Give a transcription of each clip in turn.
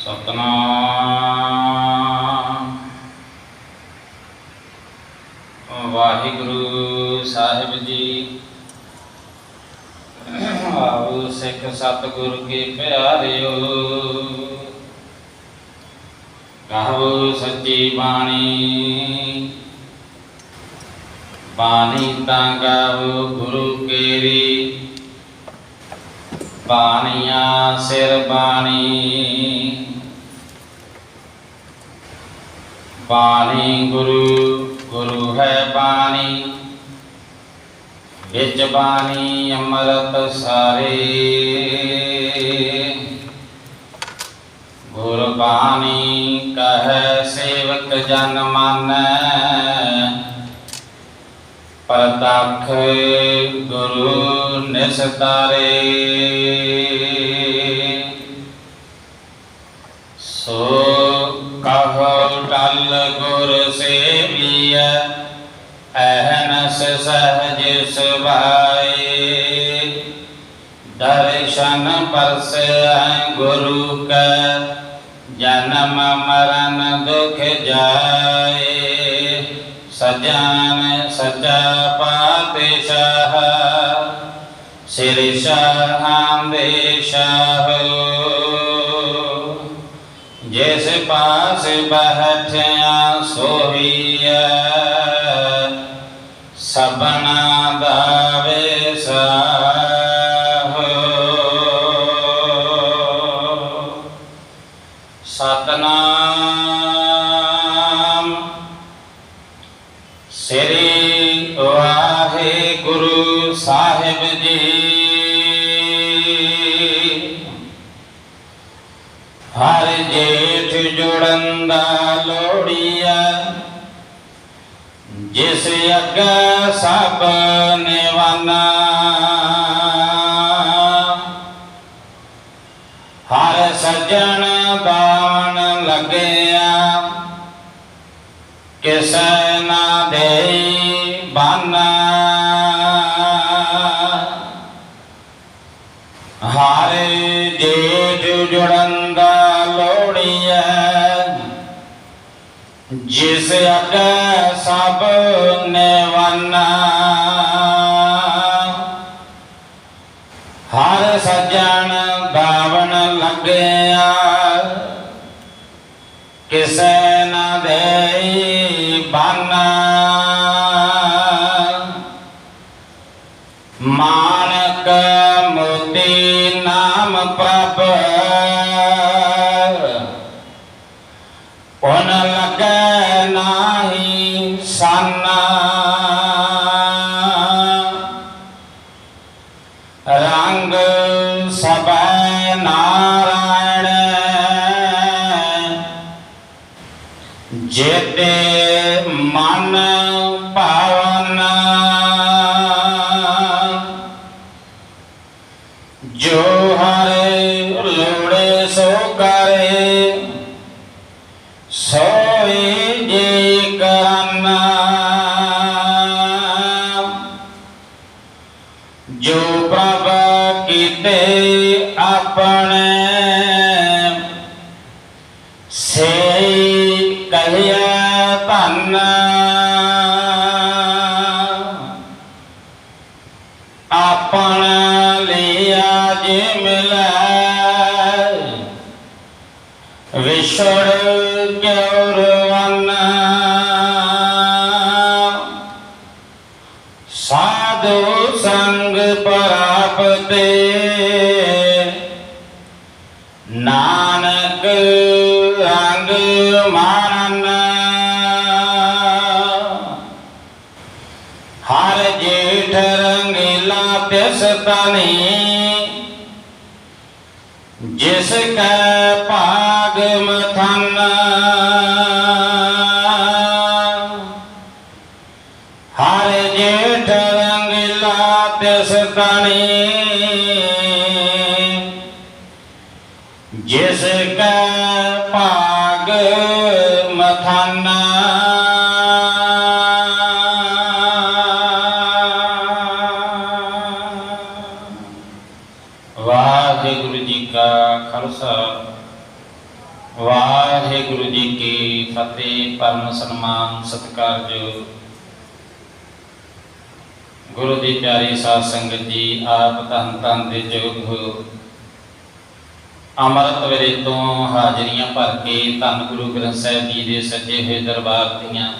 सतनाम वाहिगुरु साहिब जी। आओ सिख सतगुरु के प्यारियो, कहो सच्ची बाणी। बानी तां गाओ गुरु केरी, बानिया सिर बानी। बानी गुरु गुरु है बानी, बिच बानी अमृत सारे। गुरबानी कह सेवक जन मानै, प्रतख गुरु निस्तारे। सो कहो टल गुर सेविय, अहनस सहज सुभाए। दर्शन परस गुरु का, जन्म मरण दुख जाए। सजान सचा पातशाह, श्री शाह जिस पास बैठिया सोहिया। सबना दावे साहो, सतनाम श्री वाहिगुरु साहिब जी। हर जेठ जुड़ंदा लोड़िया, जिस अगे सब निवाना। हर सजन दावन लगया, किसे ना दे बाना। हर जेठ जुड़ंदा लोड़िया, जिस अगे सब निवाना। हर सजन दावन लगया, किसे न दे बाना। मानक मोती नाम प्रभ, उन लगे नाही साना। रंग सब नारायण, जेते मन पावन। जो हरे लोड़े सो करे, सोई जी करना। जो प्रभ कीते अपने, से कहिए धन। अपन लिया जे मिले, विछड़ क्यों रवाना। साधु संग प्राप्ते, नानक रंग मानना। हर जेठ रंगीला तिस तनी, जिसका भाग मथाना। हर जेठ रंगीला तिस तनी, जिसका भाग मथाना। वाहिगुरु जी का खालसा, ਵਾਹਿਗੁਰੂ ਜੀ ਕੀ ਫਤਿਹ। ਪਰਮ ਸਨਮਾਨ ਸਤਿਕਾਰਯੋਗ ਗੁਰੂ ਦੀ ਪਿਆਰੀ ਸਾਧ ਸੰਗਤ ਜੀ, ਆਪ ਧੰਨ ਧੰਨ ਦੇ ਯੋਗ ਹੋ। ਅੰਮ੍ਰਿਤ ਵੇਲੇ ਤੋਂ ਹਾਜ਼ਰੀਆਂ ਭਰ ਕੇ ਧੰਨ ਗੁਰੂ ਗ੍ਰੰਥ ਸਾਹਿਬ ਜੀ ਦੇ ਸੱਜੇ ਹੋਏ ਦਰਬਾਰ ਦੀਆਂ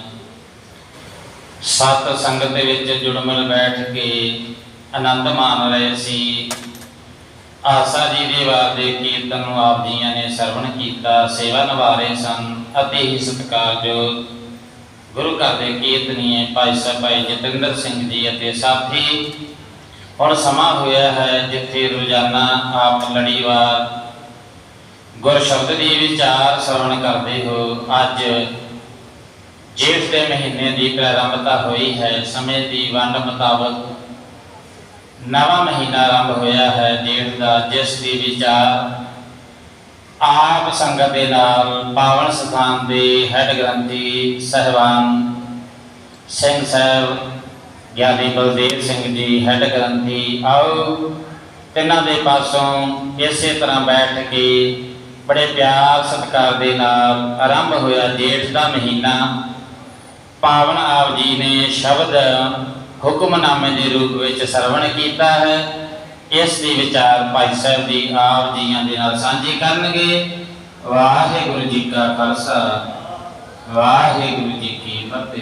ਸਤ ਸੰਗਤ ਦੇ ਵਿੱਚ ਜੁੜ ਮਿਲ ਬੈਠ ਕੇ ਆਨੰਦ ਮਾਣ ਰਹੇ ਸੀ। ਆਸਾ ਜੀ ਦੇ ਵਾਰ ਦੇ ਕੀਰਤਨ ਨੂੰ ਆਪ ਜੀਆਂ ਨੇ ਸਰਵਣ ਕੀਤਾ, ਸੇਵਾ ਨਿਭਾ ਰਹੇ ਸਨ। ਅਤੇ ਹੀ ਸਤਿਕਾਰਯੋਗ ਗੁਰੂ ਘਰ ਦੇ ਕੀਰਤਨੀਏ ਭਾਈ ਸਾਹਿਬ ਭਾਈ ਜਤਿੰਦਰ ਸਿੰਘ ਜੀ ਅਤੇ ਸਾਥੀ, ਹੁਣ ਸਮਾਂ ਹੋਇਆ ਹੈ ਜਿੱਥੇ ਰੋਜ਼ਾਨਾ ਆਪ ਲੜੀਵਾਰ ਗੁਰ ਸ਼ਬਦ ਦੀ ਵਿਚਾਰ ਸਰਵਣ ਕਰਦੇ ਹੋ। ਅੱਜ ਜੇਠ ਦੇ ਮਹੀਨੇ ਦੀ ਪ੍ਰਾਰੰਭਤਾ ਹੋਈ ਹੈ। ਸਮੇਂ ਦੀ ਵੰਡ ਮੁਤਾਬਕ ਨਵਾਂ ਮਹੀਨਾ ਆਰੰਭ ਹੋਇਆ ਹੈ ਜੇਠ ਦਾ, ਜਿਸ ਦੀ ਵਿਚਾਰ ਆਪ ਸੰਗਤ ਦੇ ਨਾਲ ਪਾਵਨ ਸਥਾਨ ਦੇ ਹੈਡ ਗ੍ਰੰਥੀ ਸਹਿਬਾਨ ਸਿੰਘ ਸਾਹਿਬ ਗਿਆਨੀ ਬਲਦੇਵ ਸਿੰਘ ਜੀ ਹੈਡ ਗ੍ਰੰਥੀ, ਆਓ ਤਿੰਨਾਂ ਦੇ ਪਾਸੋਂ ਇਸੇ ਤਰ੍ਹਾਂ ਬੈਠ ਕੇ ਬੜੇ ਪਿਆਰ ਸਤਿਕਾਰ ਦੇ ਨਾਲ ਆਰੰਭ ਹੋਇਆ ਜੇਠ ਦਾ ਮਹੀਨਾ। ਪਾਵਨ ਆਪ ਜੀ ਨੇ ਸ਼ਬਦ ਹੁਕਮਨਾਮੇ ਦੇ ਰੂਪ ਵਿੱਚ ਸਰਵਣ ਕੀਤਾ ਹੈ। ਇਸ ਦੀ ਵਿਚਾਰ ਭਾਈ ਸਾਹਿਬ ਜੀ ਆਪ ਜੀਆਂ ਦੇ ਨਾਲ ਸਾਂਝੀ ਕਰਨਗੇ। ਵਾਹਿਗੁਰੂ ਜੀ ਕਾ ਖਾਲਸਾ, ਵਾਹਿਗੁਰੂ ਜੀ ਕੀ ਫਤਿਹ।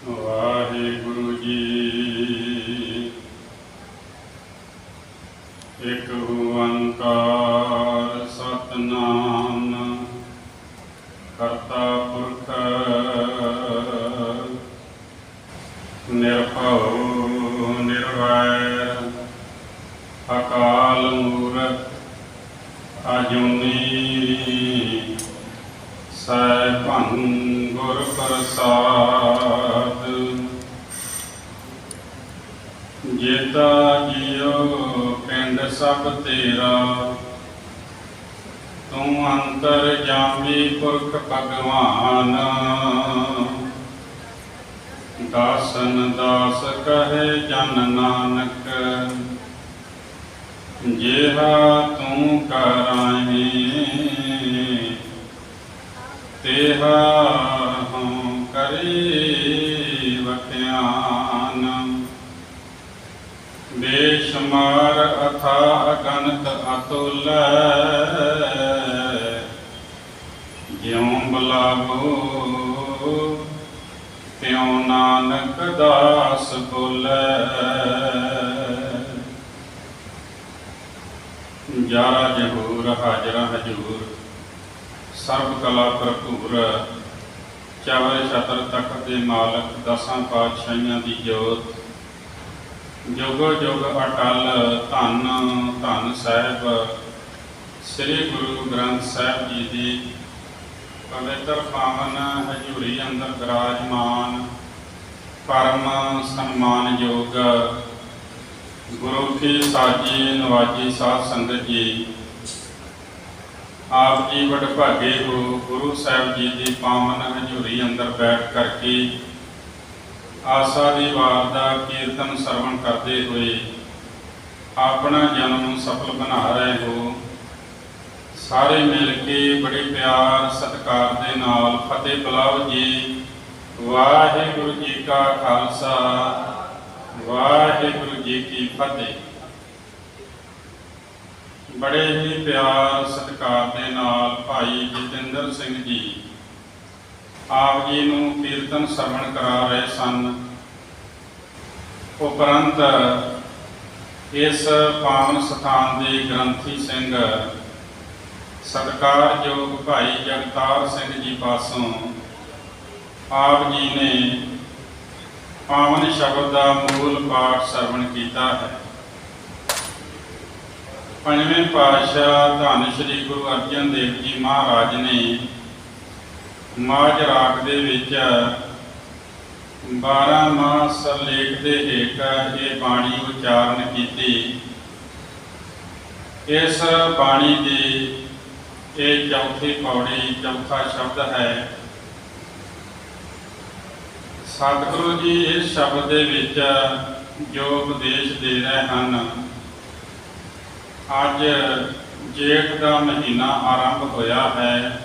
ਵਾਹਿਗੁਰੂ ਜੀ ਇਕ ਓੰਕਾਰ ਸਤਿਨਾਮ ਕਰਤਾ ਪੁਰਖ ਨਿਰਭਉ ਨਿਰਵੈਰ ਅਕਾਲ ਮੂਰਤ ਅਜੂਨੀ ਸੈਭੰ ਗੁਰ ਪ੍ਰਸਾਦ। ਜੇਤਾ ਜੀਓ ਪਿੰਡ ਸਭ ਤੇਰਾ, ਤੂੰ ਅੰਤਰ ਜਾਮੀ ਪੁਰਖ ਭਗਵਾਨ। ਦਾਸਨ ਦਾਸ ਕਹੇ ਜਨ ਨਾਨਕ, ਜਿਹਾ ਤੂੰ ਕਰਾਹੀਂ ਤੇਹਾ ਹਉ ਕਰੀ ਵਖਿਆਨ। ਬੇਸ਼ੁਮਾਰ ਅਥਾ ਅਗਨਤ ਅਤੁਲ, ਜਿਉ ਬੁਲਾਵੋ ਤਿਉ ਨਾਨਕ ਦਾਸ ਬੋਲੇ। ਜਾਰਾ ਜਹੂਰ ਹਾਜ਼ਰਾ ਹਜੂਰ, ਸਰਬ ਕਲਾ ਭਰਪੂਰ, ਚਾਵਰ ਛਤਰ ਤਖਤ ਦੇ ਮਾਲਕ, ਦਸਾਂ ਪਾਤਸ਼ਾਹੀਆਂ ਦੀ ਜੋਤ, ਜੁਗ ਜੁਗ ਅਟਲ। ਧੰਨ ਧੰਨ ਸਾਹਿਬ ਸ੍ਰੀ ਗੁਰੂ ਗ੍ਰੰਥ ਸਾਹਿਬ ਜੀ ਦੀ ਪਵਿੱਤਰ ਪਾਵਨ ਹਜ਼ੂਰੀ ਅੰਦਰ ਵਿਰਾਜਮਾਨ ਪਰਮ ਸਨਮਾਨਯੋਗ ਗੁਰੂ ਕੀ ਸਾਜੀ ਨਵਾਜੀ ਸਾਧ ਸੰਗਤ ਜੀ, ਆਪ ਜੀ ਵਡਭਾਗੇ ਹੋ। ਗੁਰੂ ਸਾਹਿਬ ਜੀ ਦੀ ਪਾਵਨ ਹਜ਼ੂਰੀ ਅੰਦਰ ਬੈਠ ਕਰਕੇ ਆਸਾ ਦੀ ਵਾਰ ਦਾ ਕੀਰਤਨ ਸਰਵਣ ਕਰਦੇ ਹੋਏ ਆਪਣਾ ਜਨਮ ਸਫਲ ਬਣਾ ਰਹੇ ਹੋ। ਸਾਰੇ ਮਿਲ ਕੇ ਬੜੇ ਪਿਆਰ ਸਤਿਕਾਰ ਦੇ ਨਾਲ ਫਤਿਹ ਬੁਲਾਓ ਜੀ। ਵਾਹਿਗੁਰੂ ਜੀ ਕਾ ਖਾਲਸਾ, ਵਾਹਿਗੁਰੂ ਜੀ ਕੀ ਫਤਿਹ। ਬੜੇ ਹੀ ਪਿਆਰ ਸਤਿਕਾਰ ਦੇ ਨਾਲ ਭਾਈ ਜਤਿੰਦਰ ਸਿੰਘ ਜੀ ਆਪ ਜੀ ਨੂੰ ਕੀਰਤਨ ਸਰਵਣ ਕਰਾ ਰਹੇ ਸਨ। ਉਪਰੰਤ ਇਸ ਪਾਵਨ ਸਥਾਨ ਦੇ ਗ੍ਰੰਥੀ ਸਿੰਘ ਸਤਿਕਾਰਯੋਗ ਭਾਈ ਜਗਤਾਰ ਸਿੰਘ ਜੀ ਪਾਸੋਂ ਆਪ ਜੀ ਨੇ ਪਾਵਨ ਸ਼ਬਦ ਦਾ ਮੂਲ ਪਾਠ ਸਰਵਣ ਕੀਤਾ ਹੈ। ਪੰਜਵੇਂ ਪਾਤਸ਼ਾਹ ਧੰਨ ਸ਼੍ਰੀ ਗੁਰੂ ਅਰਜਨ ਦੇਵ ਜੀ ਮਹਾਰਾਜ ਨੇ ਮਾਝ ਰਾਗ ਦੇ ਵਿੱਚ 12 ਮਾਸ ਲੇਖ ਦੇ ਹੇਠ ਇਹ ਬਾਣੀ ਉਚਾਰਨ ਕੀਤੀ। ਇਸ ਬਾਣੀ ਦੀ ਇਹ ਚੌਥੀ ਪੌੜੀ, ਚੌਥਾ ਸ਼ਬਦ ਹੈ। ਸਤਿਗੁਰੂ ਜੀ ਇਸ ਸ਼ਬਦ ਦੇ ਵਿੱਚ ਜੋ ਉਪਦੇਸ਼ ਦੇ ਰਹੇ ਹਨ। ਅੱਜ ਜੇਠ ਦਾ ਮਹੀਨਾ ਆਰੰਭ ਹੋਇਆ ਹੈ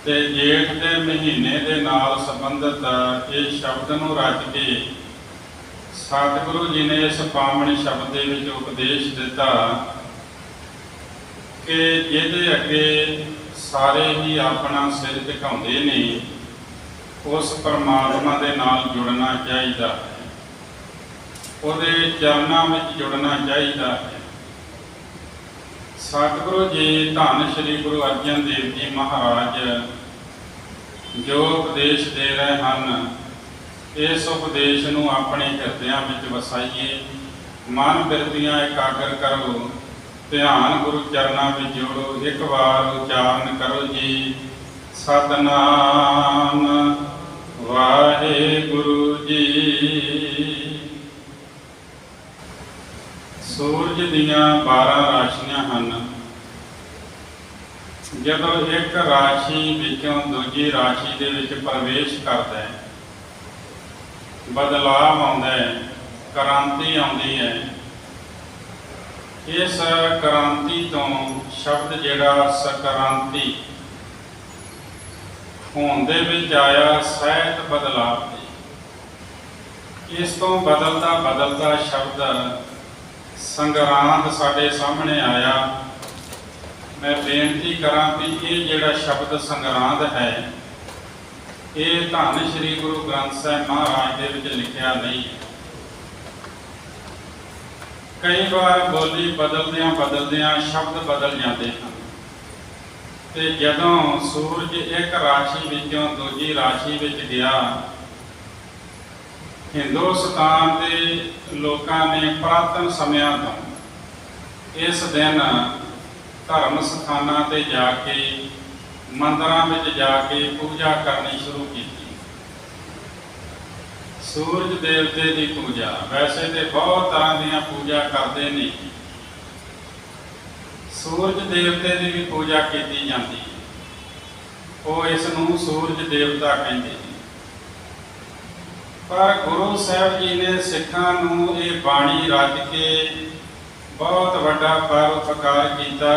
ਤੇ ਜੇਠ ਦੇ ਮਹੀਨੇ ਦੇ ਨਾਲ ਸੰਬੰਧਿਤ ਇਹ ਸ਼ਬਦ ਨੂੰ ਰਚ ਕੇ ਸਤਿਗੁਰੂ ਜੀ ਨੇ ਇਸ ਪਾਵਨ ਸ਼ਬਦ ਦੇ ਵਿੱਚ ਉਪਦੇਸ਼ ਦਿੱਤਾ ਕਿ ਜਿਹਦੇ ਅੱਗੇ ਸਾਰੇ ਹੀ ਆਪਣਾ ਸਿਰ ਝੁਕਾਉਂਦੇ ਨੇ, ਉਸ ਪਰਮਾਤਮਾ ਦੇ ਨਾਲ ਜੁੜਨਾ ਚਾਹੀਦਾ ਹੈ, ਉਹਦੇ ਚਰਨਾਂ ਵਿੱਚ ਜੁੜਨਾ ਚਾਹੀਦਾ ਹੈ। ਸਤਿਗੁਰੂ ਜੀ ਧੰਨ ਸ਼੍ਰੀ ਗੁਰੂ ਅਰਜਨ ਦੇਵ ਜੀ ਮਹਾਰਾਜ ਜੋ ਉਪਦੇਸ਼ ਦੇ ਰਹੇ ਹਨ, ਇਸ ਉਪਦੇਸ਼ ਨੂੰ ਆਪਣੇ ਹਿਰਦਿਆਂ ਵਿੱਚ ਵਸਾਈਏ। ਮਨ ਬਿਰਤੀਆਂ ਇਕਾਗਰ ਕਰੋ, ਧਿਆਨ ਗੁਰੂ ਚਰਨਾਂ ਵਿੱਚ ਜੋੜੋ। ਇੱਕ ਵਾਰ ਉਚਾਰਨ ਕਰੋ ਜੀ, ਸਤਨਾਮ ਵਾਹਿਗੁਰੂ ਜੀ। ਸੂਰਜ ਦੀਆਂ 12 ਰਾਸ਼ੀਆਂ ਹਨ। ਜਦੋਂ ਇੱਕ ਰਾਸ਼ੀ ਵਿੱਚੋਂ ਦੂਜੀ ਰਾਸ਼ੀ ਦੇ ਵਿੱਚ ਪ੍ਰਵੇਸ਼ ਕਰਦਾ ਹੈ, ਬਦਲਾਵ ਆਉਂਦਾ ਹੈ, ਕ੍ਰਾਂਤੀ ਆਉਂਦੀ ਹੈ। ਇਸ ਕ੍ਰਾਂਤੀ ਤੋਂ ਸ਼ਬਦ ਜਿਹੜਾ ਸਕ੍ਰਾਂਤੀ ਹੋਣ ਦੇ ਵਿੱਚ ਆਇਆ, ਸਹਿਤ ਬਦਲਾਵ ਦੀ। ਇਸ ਤੋਂ ਬਦਲਦਾ ਸ਼ਬਦ ਸੰਗਰਾਂਦ ਸਾਡੇ ਸਾਹਮਣੇ ਆਇਆ। ਮੈਂ ਬੇਨਤੀ ਕਰਾਂ ਵੀ ਇਹ ਜਿਹੜਾ ਸ਼ਬਦ ਸੰਗਰਾਂਦ ਹੈ, ਇਹ ਧੰਨ ਸ਼੍ਰੀ ਗੁਰੂ ਗ੍ਰੰਥ ਸਾਹਿਬ ਮਹਾਰਾਜ ਦੇ ਵਿੱਚ ਲਿਖਿਆ ਨਹੀਂ ਹੈ। ਕਈ ਵਾਰ ਬੋਲੀ ਬਦਲਦਿਆਂ ਸ਼ਬਦ ਬਦਲ ਜਾਂਦੇ ਹਨ ਤੇ ਜਦੋਂ ਸੂਰਜ ਇੱਕ ਰਾਸ਼ੀ ਵਿੱਚੋਂ ਦੂਜੀ ਰਾਸ਼ੀ ਵਿੱਚ ਗਿਆ, ਹਿੰਦੁਸਤਾਨ ਦੇ ਲੋਕਾਂ ਨੇ ਪੁਰਾਤਨ ਸਮਿਆਂ ਤੋਂ ਇਸ ਦਿਨ ਧਰਮ ਸਥਾਨਾਂ ਤੇ ਜਾ ਕੇ, ਮੰਦਰਾਂ ਵਿੱਚ ਜਾ ਕੇ ਪੂਜਾ ਕਰਨੀ ਸ਼ੁਰੂ ਕੀਤੀ। ਸੂਰਜ ਦੇਵਤੇ ਦੀ ਪੂਜਾ, ਵੈਸੇ ਤੇ ਬਹੁਤ ਤਰ੍ਹਾਂ ਦੀਆਂ ਪੂਜਾ ਕਰਦੇ ਨੇ, ਸੂਰਜ ਦੇਵਤੇ ਦੀ ਵੀ ਪੂਜਾ ਕੀਤੀ ਜਾਂਦੀ ਹੈ। ਉਹ ਇਸ ਨੂੰ ਸੂਰਜ ਦੇਵਤਾ ਕਹਿੰਦੇ ਨੇ। ਪਰ ਗੁਰੂ ਸਾਹਿਬ ਜੀ ਨੇ ਸਿੱਖਾਂ ਨੂੰ ਇਹ ਬਾਣੀ ਰਚ ਕੇ ਬਹੁਤ ਵੱਡਾ ਪਰਉਪਕਾਰ ਕੀਤਾ।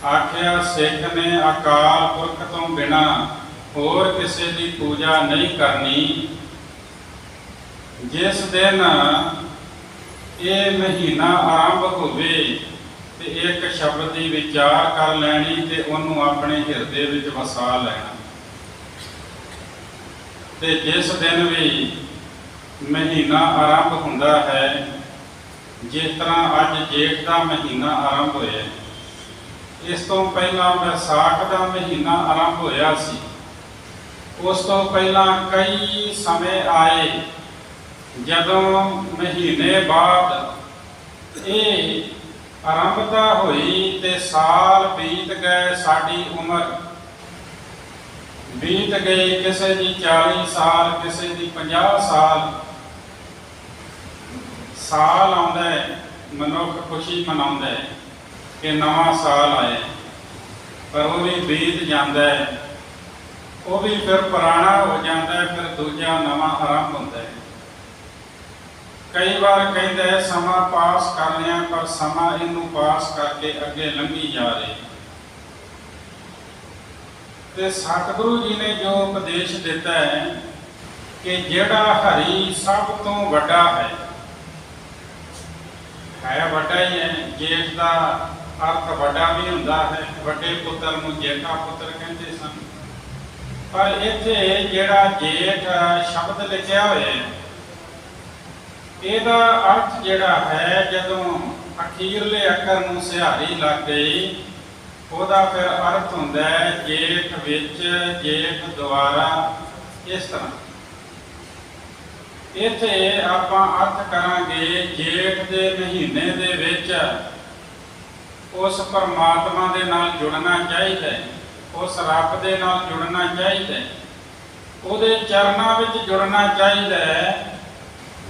ਆਖਿਆ, ਸਿੱਖ ਨੇ ਅਕਾਲ ਪੁਰਖ ਤੋਂ ਬਿਨਾਂ ਹੋਰ ਕਿਸੇ ਦੀ ਪੂਜਾ ਨਹੀਂ ਕਰਨੀ। ਜਿਸ ਦਿਨ ਇਹ ਮਹੀਨਾ ਆਰੰਭ ਹੋਵੇ ਤੇ ਇੱਕ ਸ਼ਬਦ ਦੀ ਵਿਚਾਰ ਕਰ ਲੈਣੀ ਤੇ ਉਹਨੂੰ ਆਪਣੇ ਹਿਰਦੇ ਵਿੱਚ ਵਸਾ ਲੈਣਾ। ਤੇ ਜਿਸ ਦਿਨ ਵੀ ਮਹੀਨਾ ਆਰੰਭ ਹੁੰਦਾ ਹੈ, ਜਿਸ ਤਰ੍ਹਾਂ ਅੱਜ ਜੇਠ ਦਾ ਮਹੀਨਾ ਆਰੰਭ ਹੋਇਆ, ਇਸ ਤੋਂ ਪਹਿਲਾਂ ਵਿਸਾਖ ਦਾ ਮਹੀਨਾ ਆਰੰਭ ਹੋਇਆ ਸੀ। ਉਸ ਤੋਂ ਪਹਿਲਾਂ ਕਈ ਸਮੇਂ ਆਏ ਜਦੋਂ ਮਹੀਨੇ ਬਾਅਦ ਇਹ ਆਰੰਭਤਾ ਹੋਈ ਤੇ ਸਾਲ ਬੀਤ ਗਏ, ਸਾਡੀ ਉਮਰ ਬੀਤ ਗਈ। ਕਿਸੇ ਦੀ 40 ਸਾਲ, ਕਿਸੇ ਦੀ 50 ਸਾਲ। ਸਾਲ ਆਉਂਦਾ ਹੈ, ਮਨੁੱਖ ਖੁਸ਼ੀ ਮਨਾਉਂਦਾ ਹੈ ਕਿ ਨਵਾਂ ਸਾਲ ਆਇਆ, ਪਰ ਉਹ ਵੀ ਬੀਤ ਜਾਂਦਾ ਹੈ, ਉਹ ਵੀ ਫਿਰ ਪੁਰਾਣਾ ਹੋ ਜਾਂਦਾ ਹੈ, ਫਿਰ ਦੂਜਾ ਨਵਾਂ ਆਰੰਭ ਹੁੰਦਾ ਹੈ। ਕਈ ਵਾਰ ਕਹਿੰਦਾ ਹੈ ਸਮਾਂ ਪਾਸ ਕਰ ਲਿਆ, ਪਰ ਸਮਾਂ ਇਹਨੂੰ ਪਾਸ ਕਰਕੇ ਅੱਗੇ ਲੰਘੀ ਜਾ ਰਿਹਾ। ਤੇ ਸਤਿਗੁਰੂ ਜੀ ਨੇ ਜੋ ਉਪਦੇਸ਼ ਦਿੱਤਾ ਹੈ ਕਿ ਜਿਹੜਾ ਹਰੀ ਸਭ ਤੋਂ ਵੱਡਾ ਹੈ ਵੱਡਾ ਹੀ ਹੈ। ਜੇਠ ਦਾ ਅਰਥ ਵੱਡਾ ਵੀ ਹੁੰਦਾ ਹੈ, ਵੱਡੇ ਪੁੱਤਰ ਨੂੰ ਜੇਠਾ ਪੁੱਤਰ ਕਹਿੰਦੇ ਸਨ। ਪਰ ਇੱਥੇ ਜਿਹੜਾ ਜੇਠ ਸ਼ਬਦ ਲਿਖਿਆ ਹੋਇਆ, ਇਹਦਾ ਅਰਥ ਜਿਹੜਾ ਹੈ, ਜਦੋਂ ਅਖੀਰਲੇ ਅੱਖਰ ਨੂੰ ਸਿਹਾਰੀ ਲੱਗ ਗਈ, ਉਹਦਾ ਫਿਰ ਅਰਥ ਹੁੰਦਾ ਹੈ ਜੇਠ ਵਿੱਚ, ਜੇਠ ਦੁਆਰਾ। ਇਸ ਤਰ੍ਹਾਂ ਇੱਥੇ ਆਪਾਂ ਅਰਥ ਕਰਾਂਗੇ, ਜੇਠ ਦੇ ਮਹੀਨੇ ਦੇ ਵਿੱਚ ਉਸ ਪਰਮਾਤਮਾ ਦੇ ਨਾਲ ਜੁੜਨਾ ਚਾਹੀਦਾ ਹੈ, ਉਸ ਰੱਬ ਦੇ ਨਾਲ ਜੁੜਨਾ ਚਾਹੀਦਾ ਹੈ, ਉਹਦੇ ਚਰਨਾਂ ਵਿੱਚ ਜੁੜਨਾ ਚਾਹੀਦਾ ਹੈ,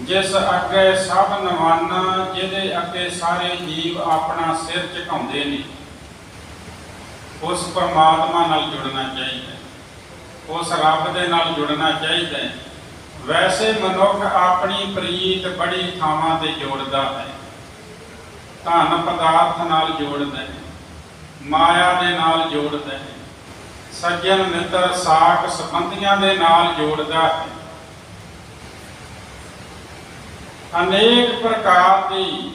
ਜਿਸ ਅੱਗੇ ਸਭ ਨਵਾਨਾ, ਜਿਹਦੇ ਅੱਗੇ ਸਾਰੇ ਜੀਵ ਆਪਣਾ ਸਿਰ ਝੁਕਾਉਂਦੇ ਨੇ। ਉਸ ਪਰਮਾਤਮਾ ਨਾਲ ਜੁੜਨਾ ਚਾਹੀਦਾ ਹੈ, ਉਸ ਰੱਬ ਦੇ ਨਾਲ ਜੁੜਨਾ ਚਾਹੀਦਾ ਹੈ। ਵੈਸੇ ਮਨੁੱਖ ਆਪਣੀ ਪ੍ਰੀਤ ਬੜੀ ਥਾਵਾਂ ਤੇ ਜੋੜਦਾ ਹੈ। ਧਨ ਪਦਾਰਥ ਨਾਲ ਜੋੜਦਾ ਹੈ, ਮਾਇਆ ਦੇ ਨਾਲ ਜੋੜਦਾ ਹੈ, ਸੱਜਣ ਮਿੱਤਰ ਸਾਕ ਸੰਬੰਧੀਆਂ ਦੇ ਨਾਲ ਜੋੜਦਾ ਹੈ। ਅਨੇਕ ਪ੍ਰਕਾਰ ਦੀ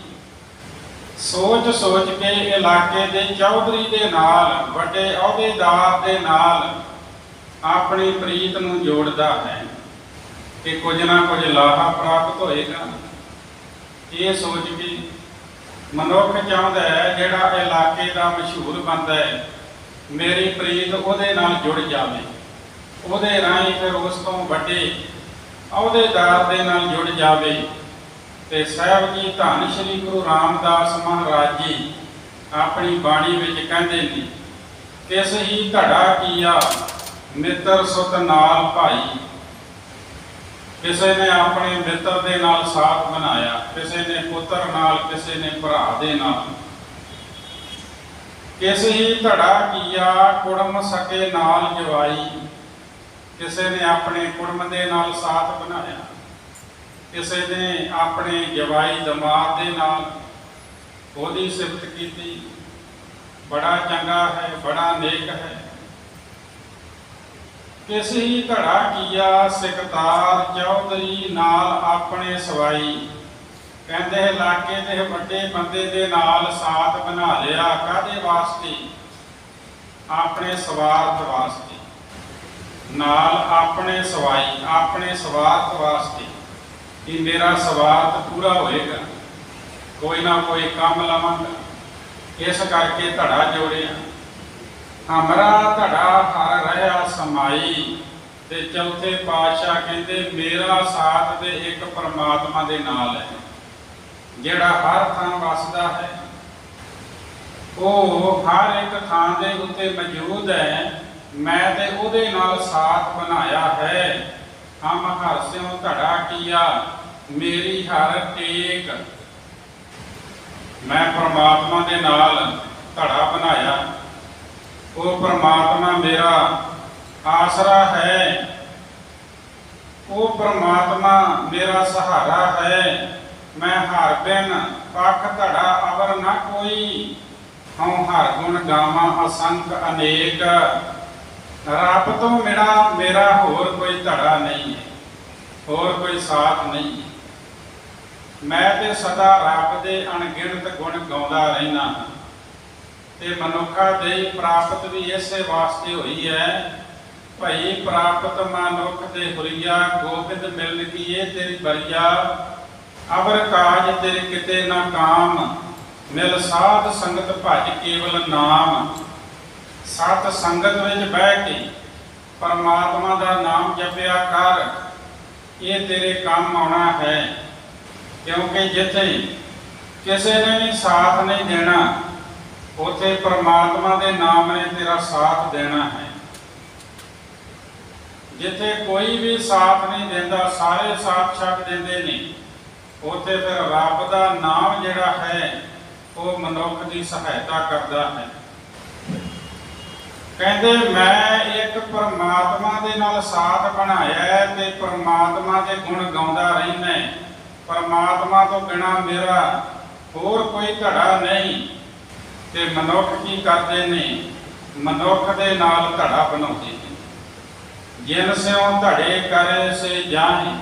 ਸੋਚ ਕੇ ਇਲਾਕੇ ਦੇ ਚੌਧਰੀ ਦੇ ਨਾਲ, ਵੱਡੇ ਅਹੁਦੇਦਾਰ ਦੇ ਨਾਲ ਆਪਣੀ ਪ੍ਰੀਤ ਨੂੰ ਜੋੜਦਾ ਹੈ ਕਿ ਕੁਝ ਨਾ ਕੁਝ ਲਾਹਾ ਪ੍ਰਾਪਤ ਹੋਏਗਾ। ਇਹ ਸੋਚ ਕੇ ਮਨੁੱਖ ਚਾਹੁੰਦਾ ਹੈ ਜਿਹੜਾ ਇਲਾਕੇ ਦਾ ਮਸ਼ਹੂਰ ਬੰਦਾ ਹੈ, ਮੇਰੀ ਪ੍ਰੀਤ ਉਹਦੇ ਨਾਲ ਜੁੜ ਜਾਵੇ, ਉਹਦੇ ਰਾਹੀਂ ਫਿਰ ਉਸ ਤੋਂ ਵੱਡੇ ਅਹੁਦੇਦਾਰ ਦੇ ਨਾਲ ਜੁੜ ਜਾਵੇ। ਤੇ ਸਾਹਿਬ ਜੀ ਧੰਨ ਸ਼੍ਰੀ ਗੁਰੂ ਰਾਮਦਾਸ ਮਹਾਰਾਜ ਜੀ ਆਪਣੀ ਬਾਣੀ ਵਿੱਚ ਕਹਿੰਦੇ ਨੇ, ਕਿਸ ਹੀ ਧੜਾ ਕੀਆ ਮਿੱਤਰ ਸੁਤ ਨਾਲ ਭਾਈ। ਕਿਸੇ ਨੇ ਆਪਣੇ ਮਿੱਤਰ ਦੇ ਨਾਲ ਸਾਥ ਬਣਾਇਆ, ਕਿਸੇ ਨੇ ਪੁੱਤਰ ਨਾਲ, ਕਿਸੇ ਨੇ ਭਰਾ ਦੇ ਨਾਲ। ਕਿਸ ਹੀ ਧੜਾ ਕੀਆ ਕੁੜਮ ਸਕੇ ਨਾਲ ਜਵਾਈ। ਕਿਸੇ ਨੇ ਆਪਣੇ ਕੁੜਮ ਦੇ ਨਾਲ ਸਾਥ ਬਣਾਇਆ, ਕਿਸੇ ਨੇ ਆਪਣੇ ਜਵਾਈ ਦਮਾਦ ਦੇ ਨਾਲ ਉਹਦੀ ਸਿਫਤ ਕੀਤੀ, ਬੜਾ ਚੰਗਾ ਹੈ, ਬੜਾ ਨੇਕ ਹੈ। ਕਿਸ ਹੀ ਧੜਾ ਕੀਆ ਸਿਕਤਾਰ ਚੌਧਰੀ ਨਾਲ ਆਪਣੇ ਸਵਾਈ। ਕਹਿੰਦੇ ਇਲਾਕੇ ਦੇ ਵੱਡੇ ਬੰਦੇ ਦੇ ਨਾਲ ਸਾਥ ਬਣਾ ਲਿਆ, ਕਾਹਦੇ ਵਾਸਤੇ? ਆਪਣੇ ਸਵਾਰਥ ਵਾਸਤੇ, ਨਾਲ ਆਪਣੇ ਸਵਾਈ, ਆਪਣੇ ਸਵਾਰਥ ਵਾਸਤੇ ਕਿ ਮੇਰਾ ਸਵਾਰਥ ਪੂਰਾ ਹੋਏਗਾ, ਕੋਈ ਨਾ ਕੋਈ ਕੰਮ ਲਵਾਂਗਾ, ਇਸ ਕਰਕੇ ਧੜਾ ਜੋੜਿਆ। ਹਮਰਾ ਧੜਾ ਹਰ ਰਹਾ ਸਮਾਈ। ਤੇ ਚੌਥੇ ਪਾਤਸ਼ਾਹ ਕਹਿੰਦੇ ਮੇਰਾ ਸਾਥ ਤੇ ਇੱਕ ਪਰਮਾਤਮਾ ਦੇ ਨਾਲ ਹੈ, ਜਿਹੜਾ ਹਰ ਥਾਂ ਵਸਦਾ ਹੈ, ਉਹ ਹਰ ਇੱਕ ਥਾਂ ਦੇ ਉੱਤੇ ਮੌਜੂਦ ਹੈ। ਮੈਂ ਤੇ ਉਹਦੇ ਨਾਲ ਸਾਥ ਬਣਾਇਆ ਹੈ। ਹਮ ਹਰ ਸਿਉ ਧੜਾ ਕੀਆ ਮੇਰੀ ਹਰ ਟੇਕ। ਮੈਂ ਪਰਮਾਤਮਾ ਦੇ ਨਾਲ ਧੜਾ ਬਣਾਇਆ, ਉਹ ਪਰਮਾਤਮਾ ਮੇਰਾ ਆਸਰਾ ਹੈ, ਉਹ ਪਰਮਾਤਮਾ ਮੇਰਾ ਸਹਾਰਾ ਹੈ। ਮੈਂ ਹਰ ਬਿਨ ਪੱਖ ਧੜਾ ਅਵਰ ਨਾ ਕੋਈ। ਹਉ ਹਰ ਗੁਣ ਗਾਵਾਂ ਅਸੰਖ ਅਨੇਕ। ਰੱਬ ਤੋਂ ਬਿਨਾਂ ਮੇਰਾ ਹੋਰ ਕੋਈ ਧੜਾ ਨਹੀਂ ਹੈ, ਹੋਰ ਕੋਈ ਸਾਥ ਨਹੀਂ। ਮੈਂ ਤੇ ਸਦਾ ਰੱਬ ਦੇ ਅਣਗਿਣਤ ਗੁਣ ਗਾਉਂਦਾ ਰਹਿਣਾ ਹਾਂ। ਤੇ ਮਨੁੱਖਾ ਦੇ ਪ੍ਰਾਪਤ ਵੀ ਇਸੇ ਵਾਸਤੇ ਹੋਈ ਹੈ। ਭਈ ਪ੍ਰਾਪਤ ਮਨੁੱਖ ਦੇ ਹੁਰੀਆ, ਗੋਬਿੰਦ ਮਿਲਨ ਕੀਏ ਤੇਰੀ ਬਰੀਆ। ਅਵਰ ਕਾਜ ਤੇਰੇ ਕਿਤੇ ਨਾ ਕਾਮ, ਮਿਲ ਸਾਧ ਸੰਗਤ ਭਜ ਕੇਵਲ ਨਾਮ। ਸਤ ਸੰਗਤ ਵਿੱਚ ਬਹਿ ਕੇ ਪਰਮਾਤਮਾ ਦਾ ਨਾਮ ਜਪਿਆ ਕਰ, ਇਹ ਤੇਰੇ ਕੰਮ ਆਉਣਾ ਹੈ। ਕਿਉਂਕਿ ਜਿੱਥੇ ਕਿਸੇ ਨੇ ਵੀ ਸਾਥ ਨਹੀਂ ਦੇਣਾ, ਉੱਥੇ ਪਰਮਾਤਮਾ ਦੇ ਨਾਮ ਨੇ ਤੇਰਾ ਸਾਥ ਦੇਣਾ ਹੈ। ਜਿੱਥੇ ਕੋਈ ਵੀ ਸਾਥ ਨਹੀਂ ਦਿੰਦਾ, ਸਾਰੇ ਸਾਥ ਛੱਡ ਦਿੰਦੇ ਨੇ, ਉੱਥੇ ਫਿਰ ਰੱਬ ਦਾ ਨਾਮ ਜਿਹੜਾ ਹੈ ਉਹ ਮਨੁੱਖ ਦੀ ਸਹਾਇਤਾ ਕਰਦਾ ਹੈ। ਕਹਿੰਦੇ ਮੈਂ ਇੱਕ ਪਰਮਾਤਮਾ ਦੇ ਨਾਲ ਸਾਥ ਬਣਾਇਆ ਤੇ ਪਰਮਾਤਮਾ ਦੇ ਗੁਣ ਗਾਉਂਦਾ ਰਹਿਣਾ। ਪਰਮਾਤਮਾ ਤੋਂ ਬਿਨਾਂ ਮੇਰਾ ਹੋਰ ਕੋਈ ਧੜਾ ਨਹੀਂ। ਤੇ ਮਨੁੱਖ ਕੀ ਕਰਦੇ ਨੇ? ਮਨੁੱਖ ਦੇ ਨਾਲ ਧੜਾ ਬਣਾਉਂਦੇ ਨੇ। ਜਿਨ ਸਿਉ ਧੜੇ ਕਰੇ ਸੇ ਜਾਹੇ,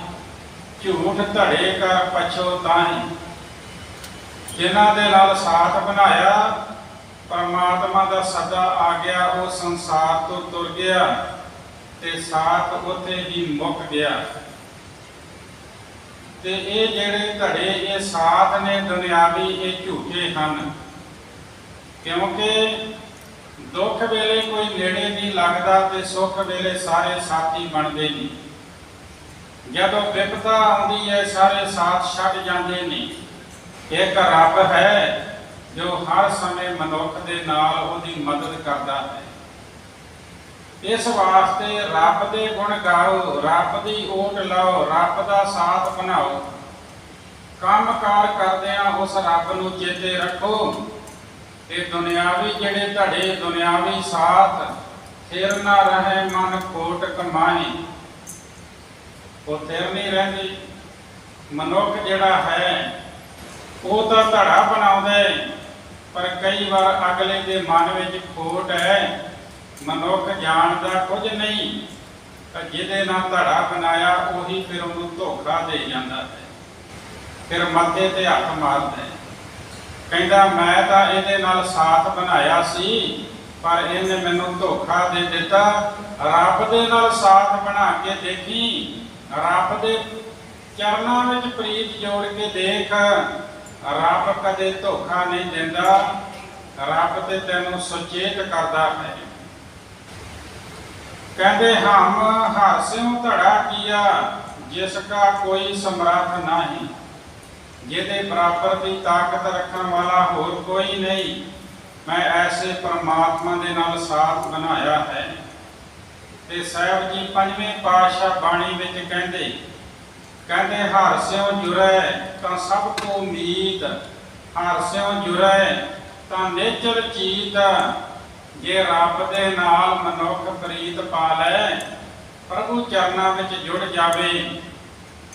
ਝੂਠ ਧੜੇ ਕਰ ਪਛੋ ਤਾਹੇ। ਜਿਨ੍ਹਾਂ ਦੇ ਨਾਲ ਸਾਥ ਬਣਾਇਆ, ਪਰਮਾਤਮਾ ਦਾ ਸਦਾ ਆ ਗਿਆ, ਉਹ ਸੰਸਾਰ ਤੋਂ ਤੁਰ ਗਿਆ ਤੇ ਸਾਥ ਉੱਥੇ ਹੀ ਮੁੱਕ ਗਿਆ। ਤੇ ਇਹ ਜਿਹੜੇ ਧੜੇ, ਇਹ ਸਾਥ ਨੇ ਦੁਨਿਆਵੀ, ਇਹ ਝੂਠੇ ਹਨ। ਕਿਉਂਕਿ ਦੁੱਖ ਵੇਲੇ ਕੋਈ ਨੇੜੇ ਨਹੀਂ ਲੱਗਦਾ ਤੇ ਸੁੱਖ ਵੇਲੇ ਸਾਰੇ ਸਾਥੀ ਬਣਦੇ ਨੇ। ਜਦੋਂ ਵਿਪਤਾ ਆਉਂਦੀ ਹੈ, ਸਾਰੇ ਸਾਥ ਛੱਡ ਜਾਂਦੇ ਨੇ। ਇੱਕ ਰੱਬ ਹੈ ਜੋ ਹਰ ਸਮੇਂ ਮਨੁੱਖ ਦੇ ਨਾਲ ਉਹਦੀ ਮਦਦ ਕਰਦਾ ਹੈ। ਇਸ ਵਾਸਤੇ ਰੱਬ ਦੇ ਗੁਣ ਗਾਓ, ਰੱਬ ਦੀ ਓਟ ਲਾਓ, ਰੱਬ ਦਾ ਸਾਥ ਬਣਾਓ। ਕੰਮਕਾਰ ਕਰਦਿਆਂ ਉਸ ਰੱਬ ਨੂੰ ਚੇਤੇ ਰੱਖੋ। ਤੇ ਦੁਨਿਆਵੀ ਜਿਹੜੇ ਧੜੇ, ਦੁਨਿਆਵੀ ਸਾਥ, ਫਿਰ ਨਾ ਰਹੇ ਮਨ ਖੋਟ ਕਮਾਈ। ਉਹ ਥਿਰ ਨਹੀਂ ਰਹਿੰਦੀ। ਮਨੁੱਖ ਜਿਹੜਾ ਹੈ ਉਹ ਤਾਂ ਧੜਾ ਬਣਾਉਂਦਾ ਹੈ, ਪਰ ਕਈ ਵਾਰ ਅਗਲੇ ਦੇ ਮਨ ਵਿੱਚ ਖੋਟ ਹੈ। ਮਨੁੱਖ ਜਾਣਦਾ ਕੁਝ ਨਹੀਂ, ਤਾਂ ਜਿਹਦੇ ਨਾਲ ਧੜਾ ਬਣਾਇਆ ਉਹੀ ਫਿਰ ਉਹਨੂੰ ਧੋਖਾ ਦੇ ਜਾਂਦਾ ਹੈ। ਫਿਰ ਮੱਥੇ ਤੇ ਹੱਥ ਮਾਰਦਾ ਹੈ, ਕਹਿੰਦਾ ਮੈਂ ਤਾਂ ਇਹਦੇ ਨਾਲ ਸਾਥ ਬਣਾਇਆ ਸੀ, ਪਰ ਇਹਨੇ ਮੈਨੂੰ ਧੋਖਾ ਦੇ ਦਿੱਤਾ। ਰੱਬ ਦੇ ਨਾਲ ਸਾਥ ਬਣਾ ਕੇ ਦੇਖੀ, ਰੱਬ ਦੇ ਚਰਨਾਂ ਵਿੱਚ ਪ੍ਰੀਤ ਜੋੜ ਕੇ ਦੇਖ, ਰੱਬ ਕਦੇ ਧੋਖਾ ਨਹੀਂ ਦਿੰਦਾ। ਰੱਬ ਤੇ ਤੈਨੂੰ ਸੁਚੇਤ ਕਰਦਾ ਹੈ। ਕਹਿੰਦੇ ਹਮ ਹਾਸਿਓ ਧੜਾ ਕੀਆ, ਜਿਸ ਕਾ ਕੋਈ ਸਮਰੱਥ ਨਹੀਂ। ਜਿਹਦੇ ਬਰਾਬਰ ਦੀ ਤਾਕਤ ਰੱਖਣ ਵਾਲਾ ਹੋਰ ਕੋਈ ਨਹੀਂ। ਮੈਂ ਐਸੇ ਪਰਮਾਤਮਾ ਦੇ ਨਾਲ ਸਾਥ ਬਣਾਇਆ ਹੈ। ਤੇ ਸਾਹਿਬ ਜੀ ਪੰਜਵੇਂ ਪਾਤਸ਼ਾਹ ਬਾਣੀ ਵਿੱਚ ਕਹਿੰਦੇ ਹਰਿ ਸਿਉ ਜੁਰੈ ਤਾਂ ਸਭ ਕੋ ਮੀਤ, ਹਰਿ ਸਿਉ ਜੁਰੈ ਤਾਂ ਨਿਚਲ ਚੀਤ। ਜੇ ਰੱਬ ਦੇ ਨਾਲ ਮਨੁੱਖ ਪ੍ਰੀਤ ਪਾ ਲੈ, ਪ੍ਰਭੂ ਚਰਨਾਂ ਵਿੱਚ ਜੁੜ ਜਾਵੇ,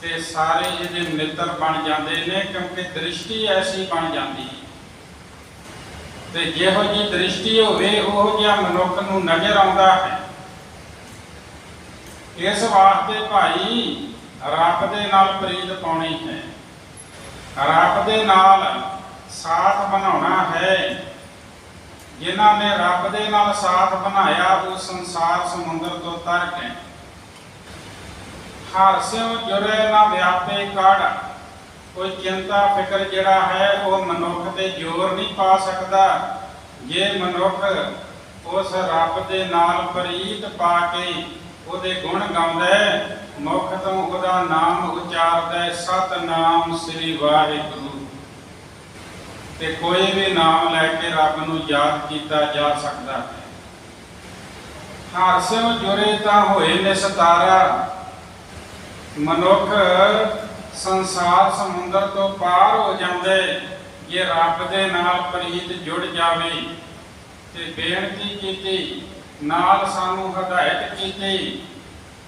ਤੇ ਸਾਰੇ ਇਹਦੇ ਮਿੱਤਰ ਬਣ ਜਾਂਦੇ ਨੇ, ਕਿਉਂਕਿ ਦ੍ਰਿਸ਼ਟੀ ਐਸੀ ਬਣ ਜਾਂਦੀ ਹੈ। ਤੇ ਜਿਹੋ ਜਿਹੀ ਦ੍ਰਿਸ਼ਟੀ ਹੋਵੇ ਉਹ ਜਿਹਾ ਮਨੁੱਖ ਨੂੰ ਨਜ਼ਰ ਆਉਂਦਾ ਹੈ। ਇਸ ਵਾਸਤੇ ਭਾਈ ਰੱਬ ਦੇ ਨਾਲ ਪ੍ਰੀਤ ਪਾਉਣੀ ਹੈ, ਰੱਬ ਦੇ ਨਾਲ ਸਾਥ ਬਣਾਉਣਾ ਹੈ। ਜਿਨ੍ਹਾਂ ਨੇ ਰੱਬ ਦੇ ਨਾਲ ਸਾਥ ਬਣਾਇਆ ਉਹ ਸੰਸਾਰ ਸਮੁੰਦਰ ਤੋਂ ਤਰ ਗਏ। ਹਰਿ ਸਿਉ ਜੁਰੈ ਨਾ ਵਿਆਪੇ ਕੜ। ਕੋਈ ਚਿੰਤਾ ਫਿਕਰ ਜਿਹੜਾ ਹੈ ਉਹ ਮਨੁੱਖ ਤੇ ਜ਼ੋਰ ਨਹੀਂ ਪਾ ਸਕਦਾ। ਜੇ ਮਨੁੱਖ ਉਸ ਰੱਬ ਦੇ ਨਾਲ ਪ੍ਰੀਤ ਪਾ ਕੇ ਉਹਦੇ ਗੁਣ ਗਾਉਂਦਾ, ਮੁਖ ਤੋਂ ਉਹਦਾ ਨਾਮ ਉਚਾਰਦਾ, ਸਤਿਨਾਮ ਸ੍ਰੀ ਵਾਹਿਗੁਰੂ। ਤੇ ਕੋਈ ਵੀ ਨਾਮ ਲੈ ਕੇ ਰੱਬ ਨੂੰ ਯਾਦ ਕੀਤਾ ਜਾ ਸਕਦਾ ਹੈ। ਹਰਿ ਸਿਉ ਜੁਰੇ ਤਾਂ ਹੋਏ ਨਿਸਤਾਰਾ। ਮਨੁੱਖ ਸੰਸਾਰ ਸਮੁੰਦਰ ਤੋਂ ਪਾਰ ਹੋ ਜਾਂਦੇ ਜੇ ਰੱਬ ਦੇ ਨਾਲ ਪ੍ਰੀਤ ਜੁੜ ਜਾਵੇ। ਤੇ ਬੇਨਤੀ ਕੀਤੀ, ਨਾਲ ਸਾਨੂੰ ਹਦਾਇਤ ਕੀਤੀ,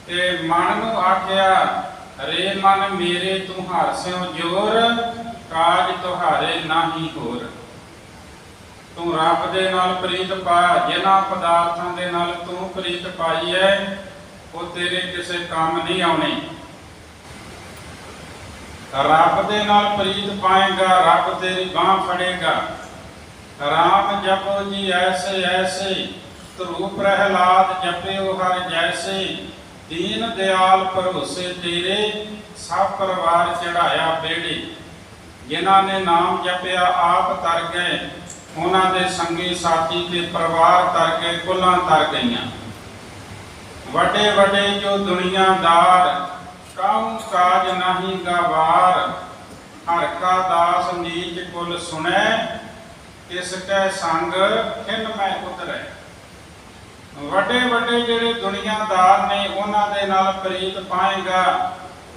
ਤੇ ਮਨ ਨੂੰ ਆਖਿਆ, ਰੇ ਮਨ ਮੇਰੇ ਤੂੰ ਹਰਿ ਸਿਉ ਜੋਰ, ਕਾਜ ਤੁਹਾਰੇ ਨਾਹੀ ਹੋਰ। ਤੂੰ ਰੱਬ ਦੇ ਨਾਲ ਪ੍ਰੀਤ ਪਾ। ਜਿਨ੍ਹਾਂ ਪਦਾਰਥਾਂ ਦੇ ਨਾਲ ਤੂੰ ਪ੍ਰੀਤ ਪਾਈ ਹੈ ਉਹ ਤੇਰੇ ਕਿਸੇ ਕੰਮ ਨਹੀਂ ਆਉਣੇ। ਰੱਬ ਦੇ ਨਾਲ ਪ੍ਰੀਤ ਪਾਏਗਾ, ਰੱਬ ਤੇਰੀ ਬਾਂਹ ਫੜੇਗਾ। ਰਾਮ ਜਪੋ ਜੀ ਐਸੇ ਐਸੇ, ਧਰੂ ਪ੍ਰਹਿਲਾਦ ਜਪਿਓ ਹਰ ਜੈਸੇ। ਦੀਨ ਦਿਆਲ ਭਰੋਸੇ ਤੇਰੇ, ਸਭ ਪਰਿਵਾਰ ਚੜਾਇਆ ਬੇੜੇ। ਜਿਨ੍ਹਾਂ ਨੇ ਨਾਮ ਜਪਿਆ ਆਪ ਤਰ ਗਏ, ਉਹਨਾਂ ਦੇ ਸੰਗੀ ਸਾਥੀ ਤੇ ਪਰਿਵਾਰ ਤਰ ਗਏ, ਕੁਲਾਂ ਤਰ ਗਈਆਂ। ਵੱਡੇ ਵੱਡੇ ਜੋ ਦੁਨੀਆਦਾਰ, ਕਾਹੂ ਕਾਜ ਨਹੀਂ ਗਵਾਰ। ਹਰਿ ਕਾ ਦਾਸ ਨੀਚ ਕੁਲ ਸੁਣੈ, ਤਿਸ ਕੈ ਸੰਗ ਖਿਨ ਮੈਂ ਉਤਰੈ। ਵੱਡੇ ਵੱਡੇ ਜਿਹੜੇ ਦੁਨੀਆਦਾਰ ਨੇ ਉਹਨਾਂ ਦੇ ਨਾਲ ਪ੍ਰੀਤ ਪਾਏਗਾ,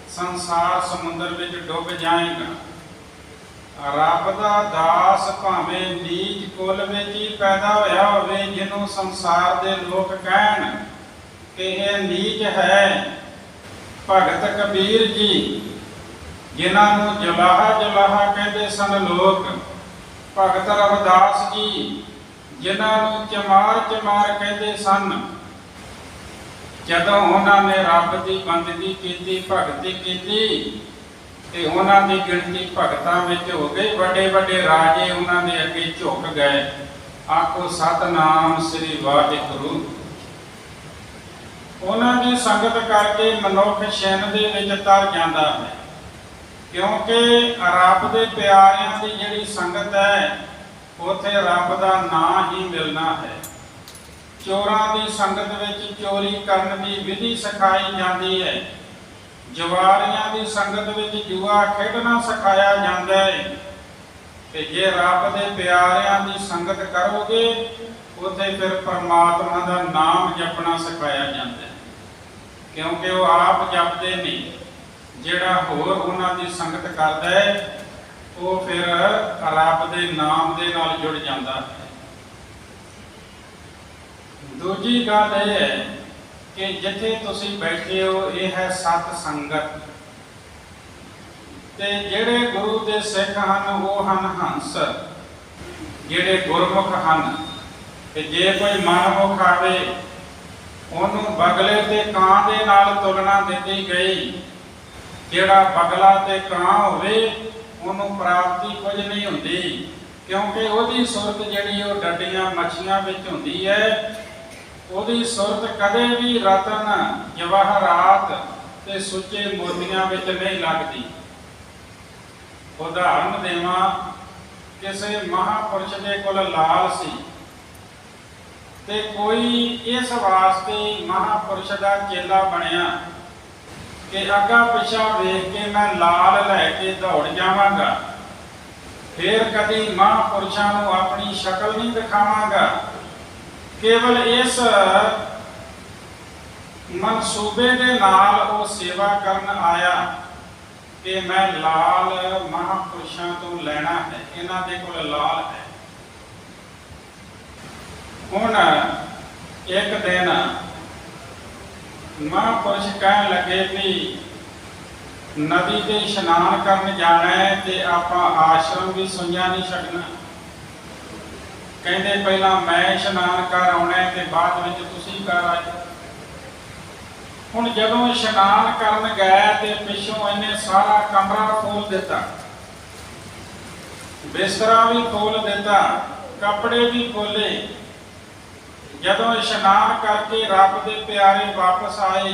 ਸੰਸਾਰ ਸਮੁੰਦਰ ਵਿੱਚ ਡੁੱਬ ਜਾਏਗਾ। ਰੱਬ ਦਾ ਦਾਸ ਭਾਵੇਂ ਨੀਚ ਕੁਲ ਵਿੱਚ ਹੀ ਪੈਦਾ ਹੋਇਆ ਹੋਵੇ, ਜਿਹਨੂੰ ਸੰਸਾਰ ਦੇ ਲੋਕ ਕਹਿਣ ਕਿ ਇਹ ਨੀਚ ਹੈ। ਭਗਤ ਕਬੀਰ ਜੀ, ਜਿਨ੍ਹਾਂ ਨੂੰ ਜਲਾਹਾ ਜਲਾਹਾ ਕਹਿੰਦੇ ਸਨ ਲੋਕ। ਭਗਤ ਰਵਿਦਾਸ ਜੀ, ਜਿਨ੍ਹਾਂ ਨੂੰ ਚਮਾਰ ਚਮਾਰ ਕਹਿੰਦੇ ਸਨ। ਜਦੋਂ ਉਹਨਾਂ ਨੇ ਰੱਬ ਦੀ ਬੰਦਗੀ ਕੀਤੀ, ਭਗਤੀ ਕੀਤੀ, ਤੇ ਉਹਨਾਂ ਦੀ ਗਿਣਤੀ ਭਗਤਾਂ ਵਿੱਚ ਹੋ ਗਈ। ਵੱਡੇ ਵੱਡੇ ਰਾਜੇ ਉਹਨਾਂ ਦੇ ਅੱਗੇ ਝੁਕ ਗਏ। ਆਖੋ ਸਤਿਨਾਮ ਸ੍ਰੀ ਵਾਹਿਗੁਰੂ। ਉਹਨਾਂ ਦੀ ਸੰਗਤ ਕਰਕੇ ਮਨੁੱਖ ਛਿਨ ਦੇ ਵਿੱਚ ਤਰ ਜਾਂਦਾ ਹੈ, ਕਿਉਂਕਿ ਰੱਬ ਦੇ ਪਿਆਰਿਆਂ ਦੀ ਜਿਹੜੀ ਸੰਗਤ ਹੈ ਉੱਥੇ ਰੱਬ ਦਾ ਨਾਂ ਹੀ ਮਿਲਣਾ ਹੈ। ਚੋਰਾਂ ਦੀ ਸੰਗਤ ਵਿੱਚ ਚੋਰੀ ਕਰਨ ਦੀ ਵਿਧੀ ਸਿਖਾਈ ਜਾਂਦੀ ਹੈ। ਜਵਾਰੀਆਂ ਦੀ ਸੰਗਤ ਵਿੱਚ ਜੂਆ ਖੇਡਣਾ ਸਿਖਾਇਆ ਜਾਂਦਾ ਹੈ। ਤੇ ਜੇ ਰੱਬ ਦੇ ਪਿਆਰਿਆਂ ਦੀ ਸੰਗਤ ਕਰੋਗੇ ਉੱਥੇ ਫਿਰ ਪਰਮਾਤਮਾ ਦਾ ਨਾਮ ਜਪਣਾ ਸਿਖਾਇਆ ਜਾਂਦਾ ਹੈ, ਕਿਉਂਕਿ ਉਹ ਆਪ ਜਪਦੇ ਨਹੀਂ। ਜਿਹੜਾ ਹੋਰ ਉਹਨਾਂ ਦੀ ਸੰਗਤ ਕਰਦਾ ਹੈ ਉਹ ਫਿਰ ਰੱਬ ਦੇ ਨਾਮ ਦੇ ਨਾਲ ਜੁੜ ਜਾਂਦਾ ਹੈ। ਦੂਜੀ ਗੱਲ ਇਹ ਹੈ ਕਿ ਜਿੱਥੇ ਤੁਸੀਂ ਬੈਠੇ ਹੋ ਇਹ ਹੈ ਸਤ ਸੰਗਤ, ਤੇ ਜਿਹੜੇ ਗੁਰੂ ਦੇ ਸਿੱਖ ਹਨ ਉਹ ਹਨ ਹੰਸ, ਜਿਹੜੇ ਗੁਰਮੁਖ ਹਨ। ਤੇ ਜੇ ਕੋਈ ਮਨਮੁਖ ਆਵੇ ਉਹਨੂੰ ਬਗਲੇ ਤੇ ਕਾਂ ਦੇ ਨਾਲ ਤੁਲਨਾ ਦਿੱਤੀ ਗਈ। ਜਿਹੜਾ ਬਗਲਾ ਤੇ ਕਾਂ ਹੋਵੇ ਉਹਨੂੰ ਪ੍ਰਾਪਤੀ ਕੁਝ ਨਹੀਂ ਹੁੰਦੀ, ਕਿਉਂਕਿ ਉਹਦੀ ਸੁਰਤ ਜਿਹੜੀ ਉਹ ਡੱਡੀਆਂ ਮੱਛੀਆਂ ਵਿੱਚ ਹੁੰਦੀ ਹੈ। ਉਹਦੀ ਸੁਰਤ ਕਦੇ ਵੀ ਰਤਨ ਜਵਾਹਰਾਤ ਤੇ ਸੁੱਚੇ ਮੋਤੀਆਂ ਵਿੱਚ ਨਹੀਂ ਲੱਗਦੀ। ਉਦਾਹਰਨ ਦੇਵਾਂ, ਕਿਸੇ ਮਹਾਪੁਰਸ਼ ਦੇ ਕੋਲ ਲਾਲ ਸੀ ਤੇ ਕੋਈ ਇਸ ਵਾਸਤੇ ਮਹਾਪੁਰਸ਼ ਦਾ ਚੇਲਾ ਬਣਿਆ ਕਿ ਅੱਗਾ ਪਿਛਾ ਵੇਖ ਕੇ ਮੈਂ ਲਾਲ ਲੈ ਕੇ ਦੌੜ ਜਾਵਾਂਗਾ, ਫਿਰ ਕਦੀ ਮਹਾਪੁਰਸ਼ਾਂ ਨੂੰ ਆਪਣੀ ਸ਼ਕਲ ਨਹੀਂ ਦਿਖਾਵਾਂਗਾ। ਕੇਵਲ ਇਸ ਮਨਸੂਬੇ ਦੇ ਨਾਲ ਉਹ ਸੇਵਾ ਕਰਨ ਆਇਆ ਕਿ ਮੈਂ ਲਾਲ ਮਹਾਪੁਰਸ਼ਾਂ ਤੋਂ ਲੈਣਾ ਹੈ, ਇਹਨਾਂ ਦੇ ਕੋਲ ਲਾਲ ਹੈ। ਹੁਣ ਇੱਕ ਦਿਨ ਮਹਾਪੁਰਸ਼ ਕਹਿਣ ਲੱਗੇ ਵੀ ਨਦੀ ਤੇ ਇਸ਼ਨਾਨ ਕਰਨ ਜਾਣਾ ਹੈ ਤੇ ਆਪਾਂ ਆਸ਼ਰਮ ਵੀ ਸੁਣਿਆ ਨਹੀਂ ਛੱਡਣਾ। ਕਹਿੰਦੇ ਪਹਿਲਾਂ ਮੈਂ ਇਸ਼ਨਾਨ ਕਰ ਆਉਣਾ ਤੇ ਬਾਅਦ ਵਿੱਚ ਤੁਸੀਂ ਕਰ ਆਏ। ਹੁਣ ਜਦੋਂ ਇਸ਼ਨਾਨ ਕਰਨ ਗਏ ਤੇ ਪਿੱਛੋਂ ਇਹਨੇ ਸਾਰਾ ਕਮਰਾ ਖੋਲ ਦਿੱਤਾ, ਬਿਸਤਰਾ ਵੀ ਖੋਲ ਦਿੱਤਾ, ਕੱਪੜੇ ਵੀ ਖੋਲੇ। ਜਦੋਂ ਇਸ਼ਨਾਨ ਕਰਕੇ ਰੱਬ ਦੇ ਪਿਆਰੇ ਵਾਪਸ ਆਏ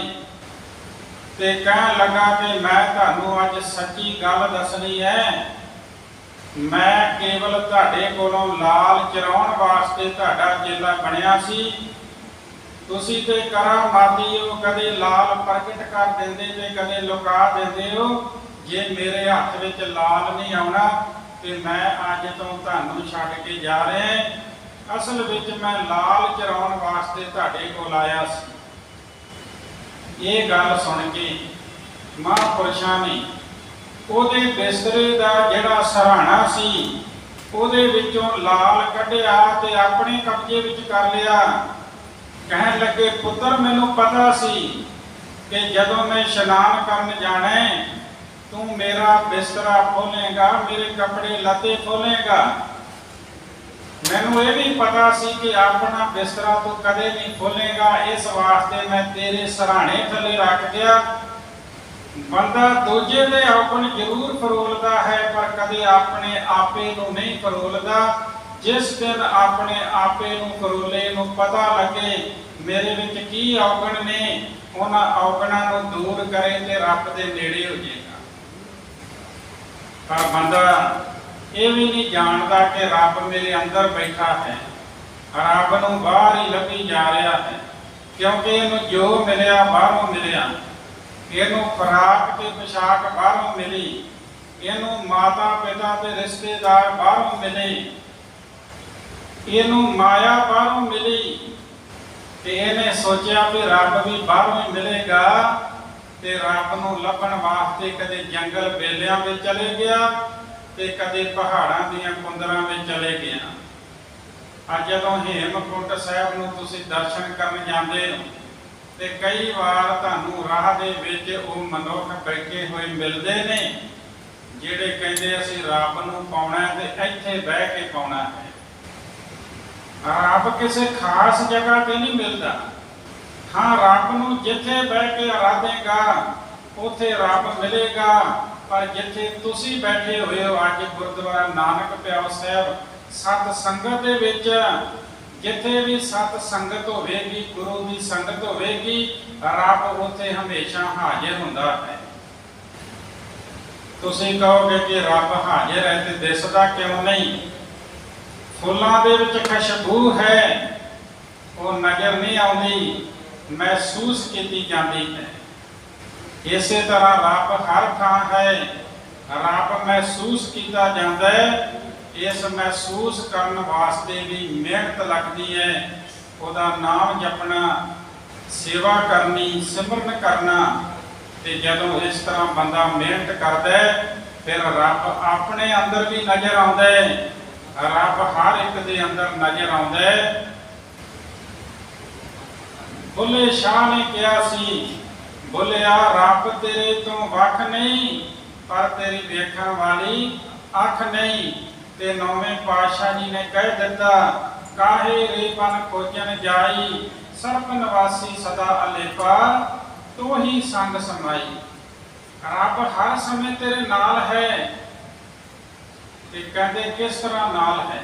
ਤੇ ਕਹਿਣ ਲੱਗਾ ਕਿ ਮੈਂ ਤੁਹਾਨੂੰ ਅੱਜ ਸੱਚੀ ਗੱਲ ਦੱਸਣੀ ਹੈ, ਮੈਂ ਕੇਵਲ ਤੁਹਾਡੇ ਕੋਲੋਂ ਲਾਲ ਚਰਾਉਣ ਵਾਸਤੇ ਤੁਹਾਡਾ ਚੇਲਾ ਬਣਿਆ ਸੀ। ਤੁਸੀਂ ਤੇ ਕਰਾਮਾਤੀ ਹੋ, ਕਦੇ ਲਾਲ ਪ੍ਰਗਟ ਕਰ ਦਿੰਦੇ ਤੇ ਕਦੇ ਲੁਕਾ ਦਿੰਦੇ ਹੋ। ਜੇ ਮੇਰੇ ਹੱਥ ਵਿੱਚ ਲਾਲ ਨਹੀਂ ਆਉਣਾ ਤੇ ਮੈਂ ਅੱਜ ਤੋਂ ਤੁਹਾਨੂੰ ਛੱਡ ਕੇ ਜਾ ਰਿਹਾ। ਅਸਲ ਵਿੱਚ ਮੈਂ ਲਾਲ ਚਰਾਉਣ ਵਾਸਤੇ ਤੁਹਾਡੇ ਕੋਲ ਆਇਆ ਸੀ। ਇਹ ਗੱਲ ਸੁਣ ਕੇ ਮਹਾਂਪੁਰਸ਼ਾਂ ਨੇ ਉਹਦੇ ਬਿਸਤਰੇ ਦਾ ਜਿਹੜਾ ਸਰਾਣਾ ਸੀ ਉਹਦੇ ਵਿੱਚੋਂ ਲਾਲ ਕੱਢਿਆ ਤੇ ਆਪਣੇ ਕਬਜ਼ੇ ਵਿੱਚ ਕਰ ਲਿਆ। ਕਹਿਣ ਲੱਗੇ, ਪੁੱਤਰ ਮੈਨੂੰ ਪਤਾ ਸੀ ਕਿ ਜਦੋਂ ਮੈਂ ਇਸ਼ਨਾਨ ਕਰਨ ਜਾਣਾ ਤੂੰ ਮੇਰਾ ਬਿਸਤਰਾ ਖੋਲੇਗਾ, ਮੇਰੇ ਕੱਪੜੇ ਲੱਤੇ ਖੋਲੇਗਾ। ਮੈਨੂੰ ਇਹ ਵੀ ਪਤਾ ਸੀ ਕਿ ਆਪਣਾ ਬਿਸਤਰਾ ਤੂੰ ਕਦੇ ਨਹੀਂ ਖੋਲੇਗਾ, ਇਸ ਵਾਸਤੇ ਮੈਂ ਤੇਰੇ ਸਰਾਣੇ ਥੱਲੇ ਰੱਖ ਦਿਆ। ਬੰਦਾ ਦੂਜੇ ਦੇ ਔਗਣ ਜ਼ਰੂਰ ਫਰੋਲਦਾ ਹੈ ਪਰ ਕਦੇ ਆਪਣੇ ਆਪੇ ਨੂੰ ਨਹੀਂ ਫਰੋਲਦਾ। ਜਿਸ ਦਿਨ ਆਪਣੇ ਆਪੇ ਨੂੰ ਫਰੋਲੇ ਨੂੰ ਪਤਾ ਲੱਗੇ ਮੇਰੇ ਵਿੱਚ ਕੀ ਔਗਣ ਨੇ, ਉਹਨਾਂ ਔਗਣਾਂ ਨੂੰ ਦੂਰ ਕਰੇ ਤੇ ਰੱਬ ਦੇ ਨੇੜੇ ਹੋ ਜਾਏਗਾ। ਪਰ ਬੰਦਾ ਇਹ ਵੀ ਨਹੀਂ ਜਾਣਦਾ ਕਿ ਰੱਬ ਮੇਰੇ ਅੰਦਰ ਬੈਠਾ ਹੈ, ਰੱਬ ਨੂੰ ਬਾਹਰ ਹੀ ਲੱਭੀ ਜਾ ਰਿਹਾ ਹੈ, ਕਿਉਂਕਿ ਇਹਨੂੰ ਜੋ ਮਿਲਿਆ ਬਾਹਰੋਂ ਮਿਲਿਆ। ਇਹਨੂੰ ਖੁਰਾਕ ਤੇ ਪੋਸ਼ਾਕ ਬਾਹਰੋਂ ਮਿਲੀ, ਇਹਨੂੰ ਮਾਤਾ ਪਿਤਾ ਤੇ ਰਿਸ਼ਤੇਦਾਰ ਬਾਹਰੋਂ ਮਿਲੇ, ਇਹਨੂੰ ਮਾਇਆ ਬਾਹਰੋਂ ਮਿਲੀ ਤੇ ਇਹਨੇ ਸੋਚਿਆ ਵੀ ਰੱਬ ਵੀ ਬਾਹਰੋਂ ਹੀ ਮਿਲੇਗਾ। ਤੇ ਰੱਬ ਨੂੰ ਲੱਭਣ ਵਾਸਤੇ ਕਦੇ ਜੰਗਲ ਬੇਲਿਆਂ ਵਿੱਚ ਚਲੇ ਗਿਆ ਤੇ ਕਦੇ ਪਹਾੜਾਂ ਦੀਆਂ ਕੁੰਦਰਾਂ ਵਿੱਚ ਚਲੇ ਗਿਆ। ਅੱਜ ਜਦੋਂ ਹੇਮਕੁੰਟ ਸਾਹਿਬ ਨੂੰ ਤੁਸੀਂ ਦਰਸ਼ਨ ਕਰਨ ਜਾਂਦੇ ਹੋ ਤੇ ਕਈ ਵਾਰ ਤੁਹਾਨੂੰ ਰਾਹ ਦੇ ਵਿੱਚ ਉਹ ਮਨੁੱਖ ਬੈਠੇ ਹੋਏ ਮਿਲਦੇ ਨੇ ਜਿਹੜੇ ਕਹਿੰਦੇ ਅਸੀਂ ਰੱਬ ਨੂੰ ਪਾਉਣਾ ਤੇ ਇੱਥੇ ਬਹਿ ਕੇ ਪਾਉਣਾ ਹੈ। ਰੱਬ ਕਿਸੇ ਖਾਸ ਜਗ੍ਹਾ ਤੇ ਨਹੀਂ ਮਿਲਦਾ। ਹਾਂ, ਰੱਬ ਨੂੰ ਜਿੱਥੇ ਬਹਿ ਕੇ ਆਰਾਧੇਗਾ ਉੱਥੇ ਰੱਬ ਮਿਲੇਗਾ। ਪਰ ਜਿੱਥੇ ਤੁਸੀਂ ਬੈਠੇ ਹੋਏ ਹੋ ਅੱਜ ਗੁਰਦੁਆਰਾ ਨਾਨਕ ਪਿਆਓ ਸਾਹਿਬ ਸਤ ਸੰਗਤ ਦੇ ਵਿੱਚ, ਜਿੱਥੇ ਵੀ ਸਤ ਸੰਗਤ ਹੋਵੇਗੀ, ਗੁਰੂ ਦੀ ਸੰਗਤ ਹੋਵੇਗੀ, ਰੱਬ ਉੱਥੇ ਹਮੇਸ਼ਾ ਹਾਜ਼ਰ ਹੁੰਦਾ ਹੈ। ਤੁਸੀਂ ਕਹੋਗੇ ਕਿ ਰੱਬ ਹਾਜ਼ਰ ਹੈ ਤੇ ਦਿਸਦਾ ਕਿਉਂ ਨਹੀਂ? ਫੁੱਲਾਂ ਦੇ ਵਿੱਚ ਖੁਸ਼ਬੂ ਹੈ, ਉਹ ਨਜ਼ਰ ਨਹੀਂ ਆਉਂਦੀ, ਮਹਿਸੂਸ ਕੀਤੀ ਜਾਂਦੀ ਹੈ। ਇਸੇ ਤਰ੍ਹਾਂ ਰੱਬ ਹਰ ਥਾਂ ਹੈ, ਰੱਬ ਮਹਿਸੂਸ ਕੀਤਾ ਜਾਂਦਾ ਹੈ। ਇਸ ਮਹਿਸੂਸ ਕਰਨ ਵਾਸਤੇ ਵੀ ਮਿਹਨਤ ਲੱਗਦੀ ਹੈ। ਉਹਦਾ ਨਾਮ ਜਪਣਾ, ਸੇਵਾ ਕਰਨੀ, ਸਿਮਰਨ ਕਰਨਾ। ਤੇ ਜਦੋਂ ਇਸ ਤਰ੍ਹਾਂ ਬੰਦਾ ਮਿਹਨਤ ਕਰਦਾ ਹੈ ਫਿਰ ਰੱਬ ਆਪਣੇ ਅੰਦਰ ਵੀ ਨਜ਼ਰ ਆਉਂਦਾ ਹੈ। ਰੱਬ ਹਰ ਇੱਕ ਦੇ ਅੰਦਰ ਨਜ਼ਰ ਆਉਂਦਾ ਹੈ। ਬੁੱਲੇ ਸ਼ਾਹ ਨੇ ਕਿਹਾ ਸੀ, ਬੋਲਿਆ ਰੱਬ ਤੇਰੇ ਤੋਂ ਵੱਖ ਨਹੀਂ, ਪਰ ਤੇਰੀ ਵੇਖਣ ਵਾਲੀ ਅੱਖ ਨਹੀਂ। ਤੇ ਨੌਵੇਂ ਪਾਤਸ਼ਾਹ ਜੀ ਨੇ ਕਹਿ ਦਿੱਤਾ, ਕਾਹੇ ਰੇ ਬਨ ਖੋਜਣ ਜਾਈ, ਸਰਬ ਨਿਵਾਸੀ ਸਦਾ ਅਲੇਪਾ, ਤੂੰ ਹੀ ਸੰਗ ਸਮਾਈ। ਰੱਬ ਹਰ ਸਮੇਂ ਤੇਰੇ ਨਾਲ ਹੈ। ਤੇ ਕਹਿੰਦੇ ਕਿਸ ਤਰ੍ਹਾਂ ਨਾਲ ਹੈ?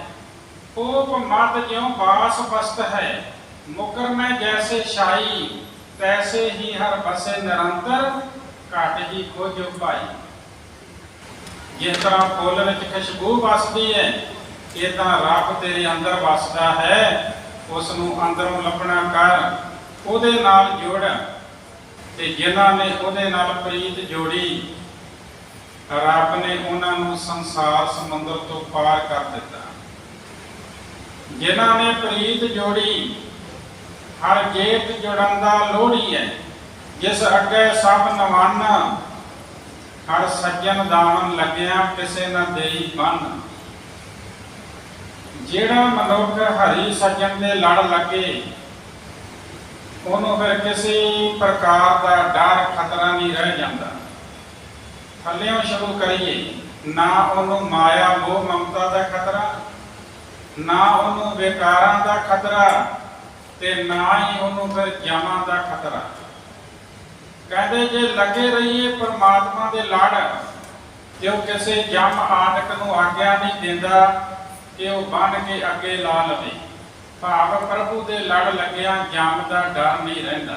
ਕੋਪ ਮਤ ਜਿਉ ਬਾਸ ਬਸਤ ਹੈ, ਮੁਕਰ ਮੈਂ ਜੈਸੇ ਸ਼ਾਈ, ਤੈਸੇ ਹੀ ਹਰ ਬਸੇ ਨਿਰੰਤਰ, ਘਟ ਹੀ ਖੋਜੋ ਭਾਈ। ਜਿਸ ਤਰ੍ਹਾਂ ਫੁੱਲ ਵਿੱਚ ਖੁਸ਼ਬੂ ਵਸਦੀ ਹੈ, ਇਹ ਤਾਂ ਰੱਬ ਤੇਰੇ ਅੰਦਰ ਵਸਦਾ ਹੈ। ਉਸ ਨੂੰ ਅੰਦਰੋਂ ਲੱਭਣਾ ਕਰ, ਉਹਦੇ ਨਾਲ ਜੁੜ। ਤੇ ਜਿਨ੍ਹਾਂ ਨੇ ਉਹਦੇ ਨਾਲ ਪ੍ਰੀਤ ਜੋੜੀ, ਰੱਬ ਨੇ ਉਹਨਾਂ ਨੂੰ ਸੰਸਾਰ ਸਮੁੰਦਰ ਤੋਂ ਪਾਰ ਕਰ ਦਿੱਤਾ। ਜਿਨ੍ਹਾਂ ਨੇ ਪ੍ਰੀਤ ਜੋੜੀ, ਹਰ ਜੇਤ ਜੁੜਨ ਦਾ ਲੋੜੀ ਹੈ। ਜਿਸ ਅੱਗੇ ਸਭ ਨਵਾਨਾ, ਹਰ ਸੱਜਣ ਦਾਮਨ ਲੱਗਿਆ, ਕਿਸੇ ਨਾ ਦੇਈ ਬੰਨ। ਜਿਹੜਾ ਮਨੁੱਖ ਹਰੀ ਸੱਜਣ ਦੇ ਲੜ ਲੱਗੇ, ਉਹਨੂੰ ਫਿਰ ਕਿਸੇ ਪ੍ਰਕਾਰ ਦਾ ਡਰ ਖਤਰਾ ਨਹੀਂ ਰਹਿ ਜਾਂਦਾ। ਥੱਲਿਓਂ ਸ਼ੁਰੂ ਕਰੀਏ, ਨਾ ਉਹਨੂੰ ਮਾਇਆ ਮੋਹ ਮਮਤਾ ਦਾ ਖਤਰਾ, ਨਾ ਉਹਨੂੰ ਵਿਕਾਰਾਂ ਦਾ ਖਤਰਾ, ਤੇ ਨਾ ਹੀ ਉਹਨੂੰ ਫਿਰ ਜਾਮਾਂ ਦਾ ਖਤਰਾ। ਕਹਿੰਦੇ ਜੇ ਲੱਗੇ ਰਹੀਏ ਪਰਮਾਤਮਾ ਦੇ ਲੜ, ਤੇ ਉਹ ਕਿਸੇ ਜਮ ਆਦਿਕ ਨੂੰ ਆਗਿਆ ਨਹੀਂ ਦਿੰਦਾ ਕਿ ਉਹ ਬੰਨ ਕੇ ਅੱਗੇ ਲਾ ਲਵੇ। ਭਾਵ ਪ੍ਰਭੂ ਦੇ ਲੜ ਲੱਗਿਆ ਜਮ ਦਾ ਡਰ ਨਹੀਂ ਰਹਿੰਦਾ।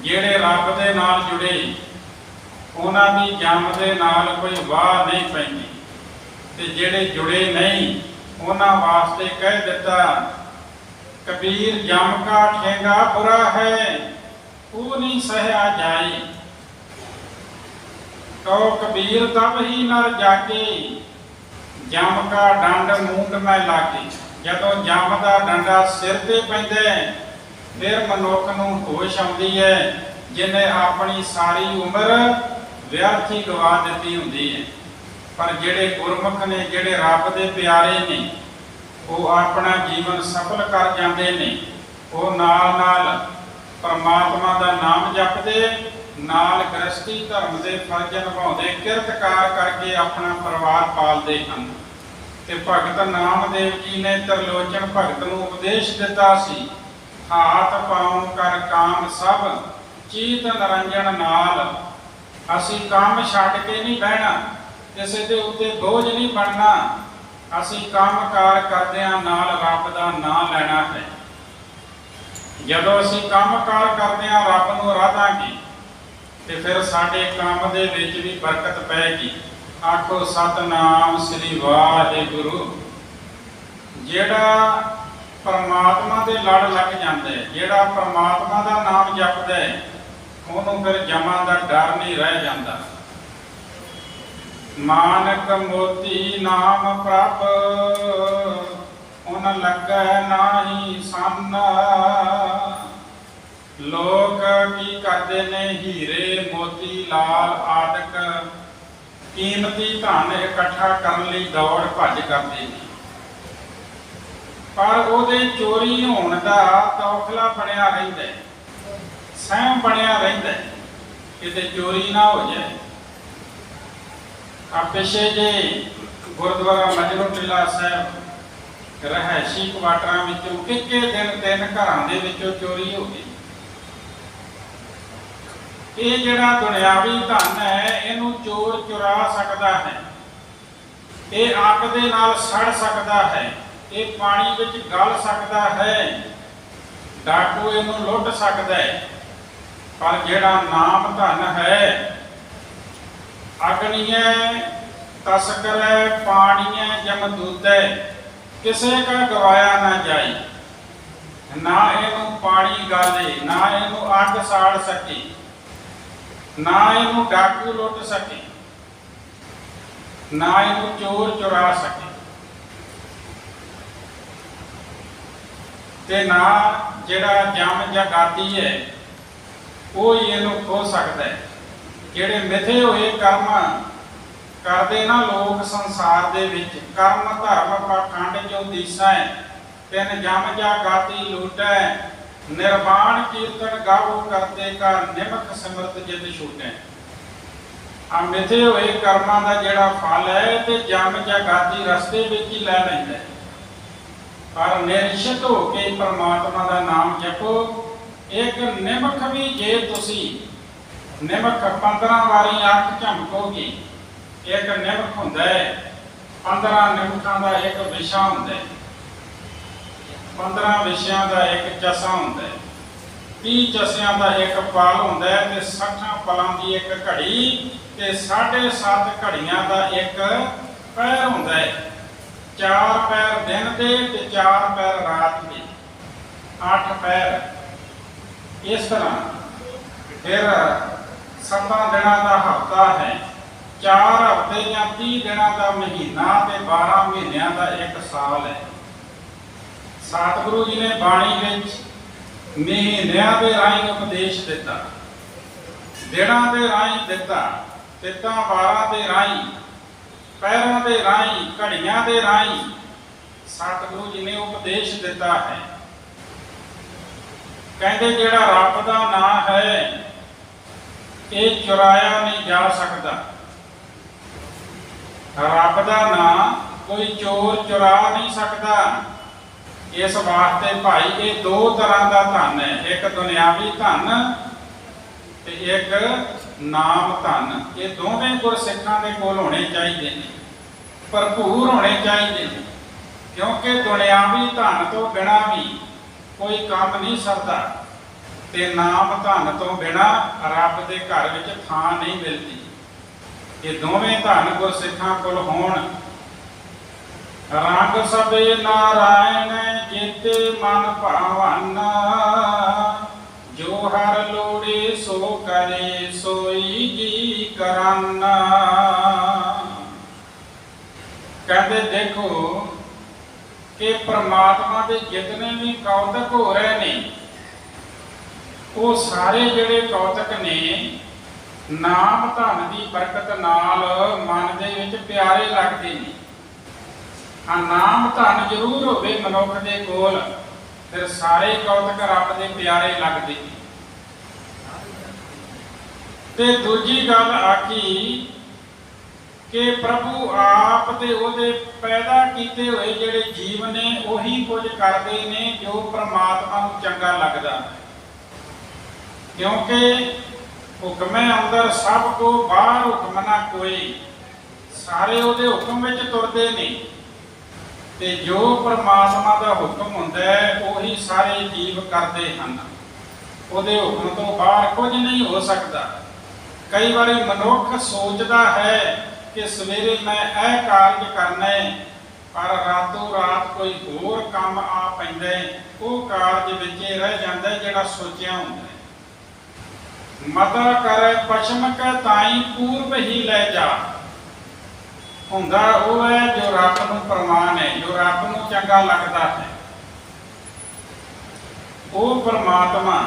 ਜਿਹੜੇ ਰੱਬ ਦੇ ਨਾਲ ਜੁੜੇ, ਉਹਨਾਂ ਦੀ ਜਮ ਦੇ ਨਾਲ ਕੋਈ ਵਾਹ ਨਹੀਂ ਪੈਂਦੀ। ਤੇ ਜਿਹੜੇ ਜੁੜੇ ਨਹੀਂ, ਉਹਨਾਂ ਵਾਸਤੇ ਕਹਿ ਦਿੱਤਾ, ਕਬੀਰ ਜਮ ਕਾ ਠੇਂਗਾ ਬੁਰਾ ਹੈ, ਉਹ ਨਹੀਂ ਸਹਿਆ ਜਾਈ। ਕਹੋ ਕਬੀਰ ਤਬ ਹੀ ਨਰ ਜਾਗੇ, ਜਮ ਕਾ ਡੰਡ ਮੂੰਡ ਮੈਂ ਲਾਗੇ। ਜਦੋਂ ਜਮ ਦਾ ਡੰਡਾ ਸਿਰ ਤੇ ਪੈਂਦਾ, ਫਿਰ ਮਨੁੱਖ ਨੂੰ ਹੋਸ਼ ਆਉਂਦੀ ਹੈ, ਜਿਹਨੇ ਆਪਣੀ ਸਾਰੀ ਉਮਰ ਵਿਅਰਥ ਹੀ ਗਵਾ ਦਿੱਤੀ ਹੁੰਦੀ ਹੈ। ਪਰ ਜਿਹੜੇ ਗੁਰਮੁਖ ਨੇ, ਜਿਹੜੇ ਰੱਬ ਦੇ ਪਿਆਰੇ ਨੇ, ਉਹ ਆਪਣਾ ਜੀਵਨ ਸਫਲ ਕਰ ਜਾਂਦੇ ਨੇ। ਉਹ ਨਾਲ ਨਾਲ ਪਰਮਾਤਮਾ ਦਾ ਨਾਮ ਜਪਦੇ, ਨਾਲ ਗ੍ਰਸਤੀ ਧਰਮ ਦੇ ਫਰਜ਼ ਨਿਭਾਉਂਦੇ, ਕਿਰਤਕਾਰ ਕਰਕੇ ਆਪਣਾ ਪਰਿਵਾਰ ਪਾਲਦੇ ਹਨ। ਤੇ ਭਗਤ ਨਾਮਦੇਵ ਜੀ ਨੇ ਤਰਲੋਚਨ ਭਗਤ ਨੂੰ ਉਪਦੇਸ਼ ਦਿੱਤਾ ਸੀ, ਹਾਥ ਪਾਉ ਕਰ ਕਾਮ ਸਭ, ਚੀਤ ਨਿਰੰਜਨ ਨਾਲ। ਅਸੀਂ ਕੰਮ ਛੱਡ ਕੇ ਨਹੀਂ ਬਹਿਣਾ, ਕਿਸੇ ਦੇ ਉੱਤੇ ਬੋਝ ਨਹੀਂ ਬਣਨਾ। ਅਸੀਂ ਕੰਮ ਕਾਰ ਕਰਦਿਆਂ ਨਾਲ ਰੱਬ ਦਾ ਨਾਮ ਲੈਣਾ ਹੈ। ਜਦੋਂ ਅਸੀਂ ਕੰਮ ਕਾਰ ਕਰਦਿਆਂ ਰੱਬ ਨੂੰ ਆਰਾਧਾਂਗੇ, ਤੇ ਫਿਰ ਸਾਡੇ ਕੰਮ ਦੇ ਵਿੱਚ ਵੀ ਬਰਕਤ ਪਏਗੀ। ਆਖੋ ਸਤਨਾਮ ਸ੍ਰੀ ਵਾਹਿਗੁਰੂ। ਜਿਹੜਾ ਪਰਮਾਤਮਾ ਦੇ ਲੜ ਲੱਗ ਜਾਂਦਾ ਹੈ, ਜਿਹੜਾ ਪਰਮਾਤਮਾ ਦਾ ਨਾਮ ਜਪਦਾ ਹੈ, ਉਹਨੂੰ ਫਿਰ ਜਮਾਂ ਦਾ ਡਰ ਨਹੀਂ ਰਹਿ ਜਾਂਦਾ। ਮਾਨਕ ਮੋਤੀ ਨਾਮ ਪ੍ਰਭ, ਉਨ ਲੱਗੈ ਨਾਹੀ ਸੰਨ। ਲੋਕ ਕੀ ਕਰਦੇ ਨੇ, ਹੀਰੇ ਮੋਤੀ ਲਾਲ ਆਦਿਕ ਕੀਮਤੀ ਧਨ ਇਕੱਠਾ ਕਰਨ ਲਈ ਦੌੜ ਭੱਜ ਕਰਦੇ ਨੇ, ਪਰ ਉਹਦੇ ਚੋਰੀ ਹੋਣ ਦਾ ਤੌਖਲਾ ਬਣਿਆ ਰਹਿੰਦਾ, ਸਹਿਮ ਬਣਿਆ ਰਹਿੰਦਾ, ਕਿਤੇ ਚੋਰੀ ਨਾ ਹੋ ਜਾਏ। ਆ ਪਿਛੇ ਜੇ ਗੁਰਦੁਆਰਾ ਮਜਨੂ ਟਿੱਲਾ ਸਾਹਿਬ ਰਹਿਸ਼ੀ ਕੁਆਟਰਾਂ ਵਿੱਚੋਂ ਇੱਕੇ ਦਿਨ 3 ਘਰਾਂ ਦੇ ਵਿੱਚੋਂ ਚੋਰੀ ਹੋ ਗਈ। ਇਹ ਜਿਹੜਾ ਦੁਨਿਆਵੀ ਧਨ ਹੈ, ਇਹਨੂੰ ਚੋਰ ਚੁਰਾ ਸਕਦਾ ਹੈ, ਇਹ ਅੱਗ ਦੇ ਨਾਲ ਸੜ ਸਕਦਾ ਹੈ, ਇਹ ਪਾਣੀ ਵਿੱਚ ਗਲ ਸਕਦਾ ਹੈ, ਡਾਕੂ ਇਹਨੂੰ ਲੁੱਟ ਸਕਦਾ ਹੈ। ਪਰ ਜਿਹੜਾ ਨਾਮ ਧਨ ਹੈ, ਅਗਨੀਐ ਤਸਕਰੈ ਪਾਣੀਐ ਜਮਦੂਤੈ, ਕਿਸੇ ਕਾ ਗਵਾਇਆ ਨਾ ਜਾਈ। ਨਾ ਇਹਨੂੰ ਪਾਣੀ ਗਾਲੇ, ਨਾ ਇਹਨੂੰ ਅੱਗ ਸਾੜ ਸਕੇ, ਨਾ ਇਹਨੂੰ ਡਾਕੂ ਲੁੱਟ ਸਕੇ, ਨਾ ਇਹਨੂੰ ਚੋਰ ਚੁਰਾ ਸਕੇ, ਤੇ ਨਾ ਜਿਹੜਾ ਜਮ ਜਗਾਤੀ ਹੈ ਉਹ ਹੀ ਇਹਨੂੰ ਖੋ ਸਕਦਾ ਹੈ। ਜਿਹੜੇ ਮਿਥੇ ਹੋਏ ਕਰਮ ਕਰਦੇ ਨਾ ਲੋਕ ਸੰਸਾਰ ਦੇ ਵਿੱਚ, ਕਰਮ ਧਰਮ ਪਾਖੰਡ ਜੋ ਦੀਸਾ ਹੈ, ਤਿੰਨ ਜਮ ਜਗਾਤੀ ਲੂਟੈ, निर्वाण कीर्तन गावो करते का निमक सिमरत जित छूटे। आ मिथे हुए कर्मां दा जिहड़ा फल है ते जम जगाती रस्ते विच ही लै लैंदा है, पर निश्चित हो के परमात्मा दा नाम जपो। एक निमक भी जे तुसी निमक 15 वारी अख झमकोगी, एक निमक हुंदा है 15 निमकां दा एक विशा हुंदा है, 15 विषयां दा एक चसा हुंदा है, 30 चसियां दा एक पल हुंदा है ते 60 पलां दी एक घड़ी ते 7.5 घड़ियां दा एक पैर हुंदा है। 4 पैर दिन दे ते 4 पैर रात दे, 8 पैर। इस तरह फिर 7 दिनां दा हफ्ता है, 4 हफ्ते या 30 दिनां दा महीना ते 12 महीनों का एक साल है। सतगुरु जी ने बाणी विच महीनों के राही उपदेश दिता, दिनां के राही दिता, तिथां वारां के राही, पैरों के राही, घड़ियां के राही सतगुरु जी ने उपदेश दिता है। कहते जिहड़ा रब दा नाम है ये चुराया नहीं जा सकता। रब दा नाम कोई चोर चुरा नहीं सकता। इस वास्ते भाई ये 2 तरह का धन है, एक दुनियावी धन ते एक नाम धन। ये दोवें गुरसिखां दे कोल होने चाहिए, भरपूर होने चाहिए, क्योंकि दुनियावी धन तो बिना भी कोई काम नहीं सरदा ते नाम धन तो बिना रब दे घर विच थां नहीं मिलती। ये दोवें धन गुरसिखां कोल होण। रंग सबे नारायण जेते मन भावन, जो हर लोड़े सो करे सोई जी करन। कहते देखो कि परमात्मा के जितने भी कौतक हो रहे ने वो सारे जिहड़े कौतक ने नाम धन की बरकत नाल मन दे विच प्यारे लगते हैं। हाँ, नाम धन जरूर होवे मनुख दे कोल, फिर सारे कौतक रब दे प्यारे लगते हैं। ते दूजी गल आखी कि प्रभु आप ते ओदे पैदा कीते हुए जिहड़े जीव ने उही कुछ करते ने जो परमात्मा नूं चंगा लगदा, क्योंकि हुक्म अंदर सब को बाहर हुक्म ना कोई, सारे ओदे हुक्म विच तुरदे ने ते जो परमात्मा दा हुक्म हुंदा है उही सारे जीव करते हैं। ओदे हुक्म तो बाहर कुछ नहीं हो सकता। कई बार मनुख सोचता है कि सवेरे मैं यह कार्य करना है, पर रातों रात कोई होर काम आ पैंदा है, वो कार्य विचे रह जाता है जिहड़ा सोचिया हुंदा है। मता करे पश्चिम के ताई पूर्व ही ले जा, हुंदा वो है जो रब नूं प्रमाण है, जो रब नूं चंगा लगता है। वो परमात्मा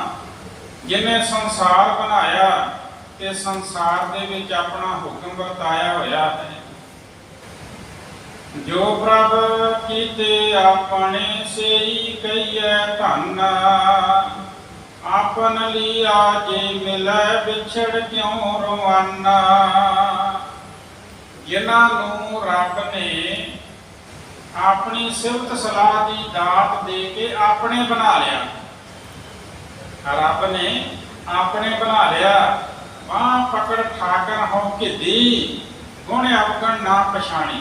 जिन्हें संसार बनाया ते संसार दे विच अपना हुक्म वरताया होया है। जो प्रभ कीते अपने से ही कहिए धन, आपन लिया जे मिले बिछड़ क्यों रोवाना। जिन्हां नूं रब ने अपनी सिफत सलाह की दात दे के अपने बना लिया, रब ने अपने बना लिया। बां पकड़ ठाकर हो दी गुण अवगण ना पछाणी।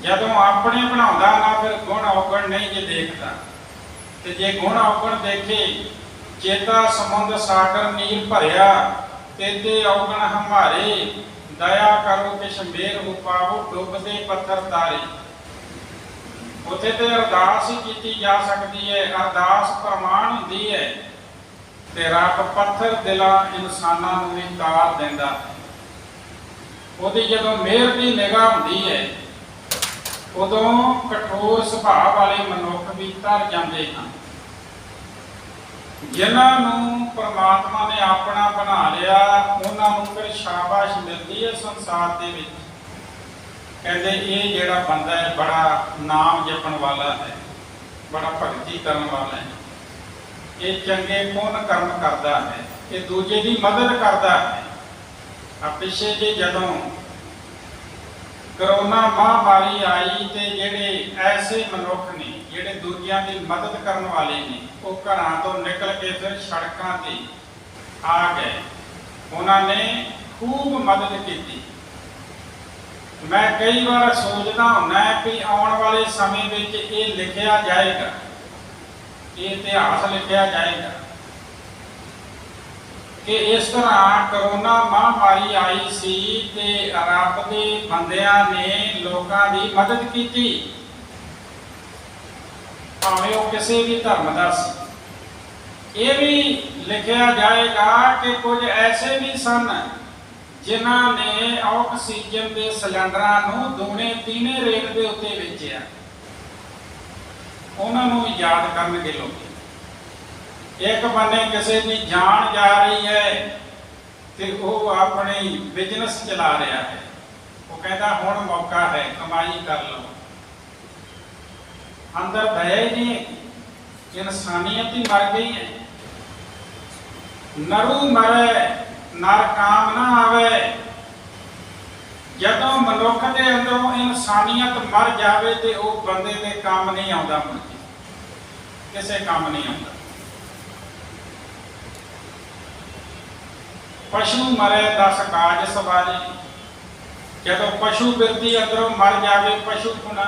जदों अपने बनाउंदा ना फिर गुण अवगण नहीं जे देखता, ते जे गुण अवगण देखे चेता समुद्र सागर नीर भरिया, तेते अवगण हमारे दया करो किश मेर उपावो डुबदे पत्थर तारे। उत्थे ते अरदास ही कीती जा सकती है, अरदास प्रमाण हुंदी है ते रब पत्थर दिलां इंसानां नूं भी तार दिंदा है। उहदी जदों मेहर की निगाह हुंदी है उदों कठोर सुभाव वाले मनुख भी तर जाते हैं। जिन्हां नूं परमात्मा ने अपना बना लिया उन्हां नूं फिर शाबाश मिलती है संसार दे विच। कहते ये जिहड़ा बंदा है बड़ा नाम जपण वाला है, बड़ा भगती करने वाला है, ये चंगे पुण्य कर्म करता है, ये दूजे की मदद करता है। आ पिछे जे जदों करोना महामारी आई तो जेडे ऐसे मनुख ने जेडे दूजियां की मदद करने वाले ने वो घरां तो निकल के फिर सड़कों ते आ गए, उन्होंने खूब मदद की। मैं कई बार सोचता होना कि आने वाले समय में ये लिखा जाएगा, ये इतिहास लिखा जाएगा कि इस तरह करोना महामारी आई सी ते रब के बंदियां ने लोगों की मदद की, भावें वो किसी भी धर्म का सी। ये भी लिखा जाएगा कि कुछ ऐसे भी सन जिन्हां ने ऑक्सीजन के सिलेंडरां दूने तीने रेट के उत्ते बेचिया, उन्होंने याद करनगे लोग। एक बन्ने किसी की जान जा रही है तो वो अपनी बिजनेस चला रहा है, वो कहता हुण मौका है कमाई कर लो, अंदर दया ही नहीं, इंसानियत ही मर गई है। नरू मरे नर काम ना आवे, जदों मनुख के अंदरों इंसानियत मर जाए तो वो बंदे के काम नहीं आता, मुझे किसी काम नहीं आता। पशु मरे 10 काज सवारे, जदों पशु बिरती अंदरों मर जाए पशु खुना,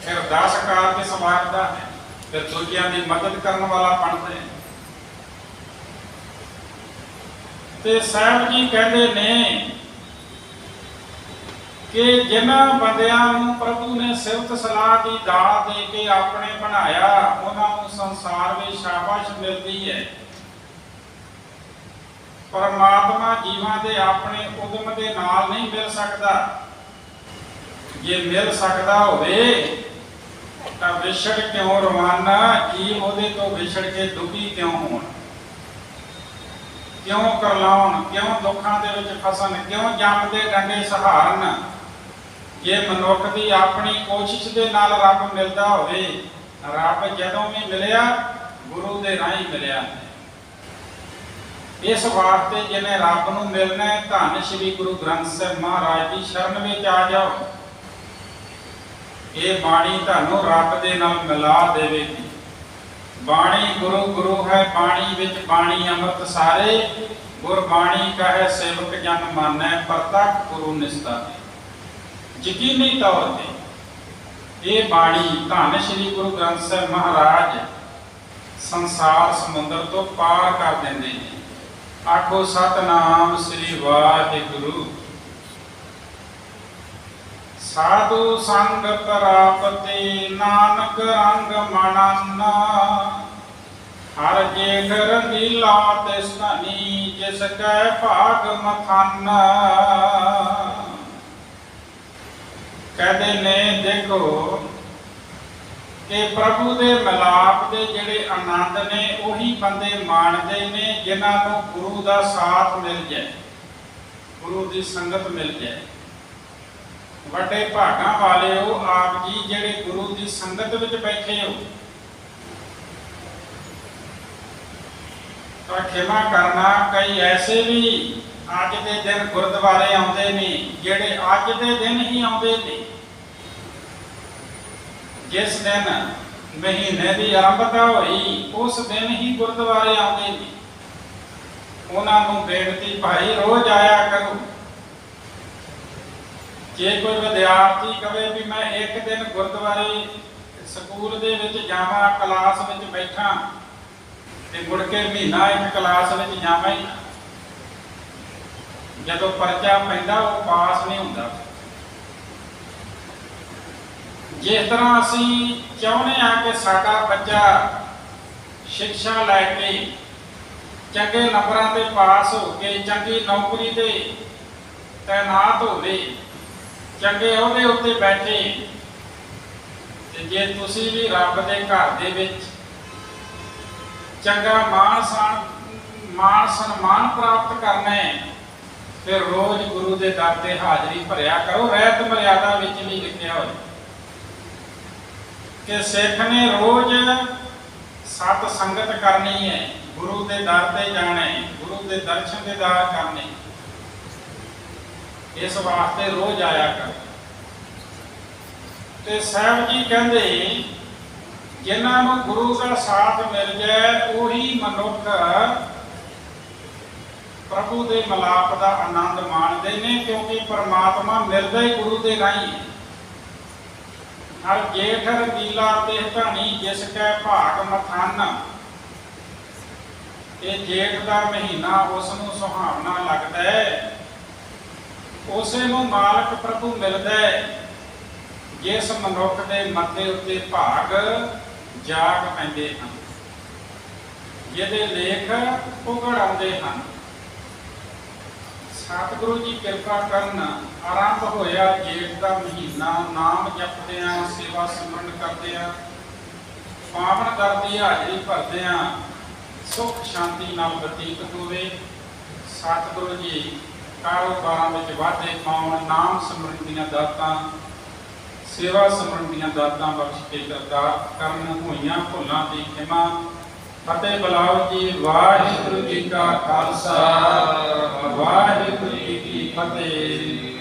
फिर 10 काज सवारता है, फिर दूजियां की मदद करने वाला बनता है। ते साहब जी कहते ने कि जिन्हां बंदियां नूं प्रभु ने सिफत सलाह की दात दे के अपने बनाया, उन्होंने संसार में शाबाश मिलती है। परमात्मा जीवां दे अपने उदम दे नाल नहीं मिल सकता, जे मिल सकता होवे तां विछड़ क्यों रवाना, जीव उहदे तो विछड़ के दुखी क्यों होण, क्यों करलाउण, क्यों दुखों के फसन, क्यों जमते डंडे सहारन। जे मनुख की अपनी कोशिश के नाल रब मिलता होवे, रब जदों भी मिलिया गुरु के राही मिलिया। इस वास्ते जिन्हें रब नूं मिलना है, धन श्री गुरु ग्रंथ साहिब महाराज की शरण में आ जाओ, ये बाणी तुहानूं रब दे नाल मिला देवेगी। बाणी गुरु गुरु है बाणी विच बाणी अमृत सारे, गुरबाणी कहे सेवक जन मानै, प्रतख गुरु निस्तारे। यकीनी तौर पर ये बाणी धन श्री गुरु ग्रंथ साहिब महाराज संसार समुद्र तो पार कर देंगे हैं। आखो सतनाम श्री वाहिगुरु। साधु संग प्राप्ति नानक रंग मनाना, हर जेठ रंगीला तिसनी जिसकै भाग मथाना। कहते ने देखो कि प्रभु के मिलाप के जिहड़े आनंद ने उही बंदे माणदे ने जिन्हां गुरु का साथ मिल जाए, गुरु की संगत मिल जाए। वड्डे भागां वाले हो आप जी जिहड़े गुरु की संगत विच बैठे हो। तो खिमा करना, कई ऐसे भी अज के दिन गुरुद्वारे आउंदे ने जिहड़े अज के दिन ही आउंदे ने, जिस दिन महीने की आरंभता हुई उस दिन ही गुरुद्वारे आउंदे ने। उन्होंने बेनती, भाई रोज आया करो। जे कोई विद्यार्थी कहे भी मैं एक दिन गुरुद्वारे स्कूल दे विच जावां, क्लास विच बैठा ते मुड़ के महीना एक क्लास विच जावां ही, जदों परचा पैंदा वो पास नहीं हुंदा। जिस तरह असीं चाहुंदे हां कि साडा बच्चा शिक्षा लैके चंगे नंबरां ते पास हो के चंगी नौकरी ते तैनात होवे, चंगे ओहदे उत्ते बैठे, ते जे तुसीं भी रब दे घर दे विच चंगा मान सन्मान प्राप्त करना है, फिर रोज गुरु के दर से हाजरी भरिया करो। रहत मर्यादा विच भी लिखिया हो ਕਿ ਸਿੱਖ ਨੇ ਰੋਜ਼ ਸਤ ਸੰਗਤ ਕਰਨੀ ਹੈ, ਗੁਰੂ ਦੇ ਦਰ ਤੇ ਜਾਣਾ ਹੈ, ਗੁਰੂ ਦੇ ਦਰਸ਼ਨ ਦੀਦਾਰ ਕਰਨੇ, ਇਸ ਵਾਸਤੇ ਰੋਜ਼ ਆਇਆ ਕਰ। ਤੇ ਸਾਹਿਬ ਜੀ ਕਹਿੰਦੇ ਜਿਨ੍ਹਾਂ ਨੂੰ ਗੁਰੂ ਦਾ ਸਾਥ ਮਿਲ ਜਾਏ ਉਹੀ ਮਨੁੱਖ ਪ੍ਰਭੂ ਦੇ ਮਿਲਾਪ ਦਾ ਆਨੰਦ ਮਾਣਦੇ ਨੇ, ਕਿਉਂਕਿ ਪਰਮਾਤਮਾ ਮਿਲਦਾ ਹੀ ਗੁਰੂ ਦੇ ਰਾਹੀਂ ਹੈ। ਹਰ ਜੇਠ ਰੰਗੀਲਾ ਤੇ ਧਾਣੀ ਜਿਸ ਕੈ ਭਾਗ ਮਥਾਨ, ਇਹ ਜੇਠ ਦਾ ਮਹੀਨਾ ਉਸ ਨੂੰ ਸੁਹਾਵਣਾ ਲੱਗਦਾ ਹੈ, ਉਸੇ ਨੂੰ ਮਾਲਕ ਪ੍ਰਭੂ ਮਿਲਦਾ ਹੈ ਜਿਸ ਮਨੁੱਖ ਦੇ ਮੱਥੇ ਉੱਤੇ ਭਾਗ ਜਾਗ ਪੈਂਦੇ ਹਨ, ਜਿਹਦੇ ਲੇਖ ਉਗੜ ਆਉਂਦੇ ਹਨ। ਸਤਿਗੁਰੂ ਜੀ ਕਿਰਪਾ ਕਰਨ, ਆਰੰਭ ਹੋਇਆ ਜੇਠ ਦਾ ਮਹੀਨਾ, ਨਾਮ ਜਪਦਿਆਂ ਸੇਵਾ ਸਿਮਰਨ ਕਰਦਿਆਂ ਪਾਵਨ ਦਰ ਦੀ ਹਾਜ਼ਰੀ ਭਰਦਿਆਂ ਸੁਖ ਸ਼ਾਂਤੀ ਨਾਲ ਬਤੀਤ ਹੋਵੇ। ਸਤਿਗੁਰੂ ਜੀ ਕਾਰੋਬਾਰਾਂ ਵਿੱਚ ਵਾਧੇ ਪਾਉਣ, ਨਾਮ ਸਿਮਰਨ ਦੀਆਂ ਦਾਤਾਂ, ਸੇਵਾ ਸਿਮਰਨ ਦੀਆਂ ਦਾਤਾਂ ਬਖਸ਼ ਕੇ ਕਰਨ, ਹੋਈਆਂ ਭੁੱਲਾਂ ਦੀ ਖਿਮਾ। ਫਤਿਹ ਬੁਲਾਓ ਜੀ। ਵਾਹਿਗੁਰੂ ਜੀ ਕਾ ਖਾਲਸਾ, ਵਾਹਿਗੁਰੂ ਜੀ ਕੀ ਫਤਿਹ।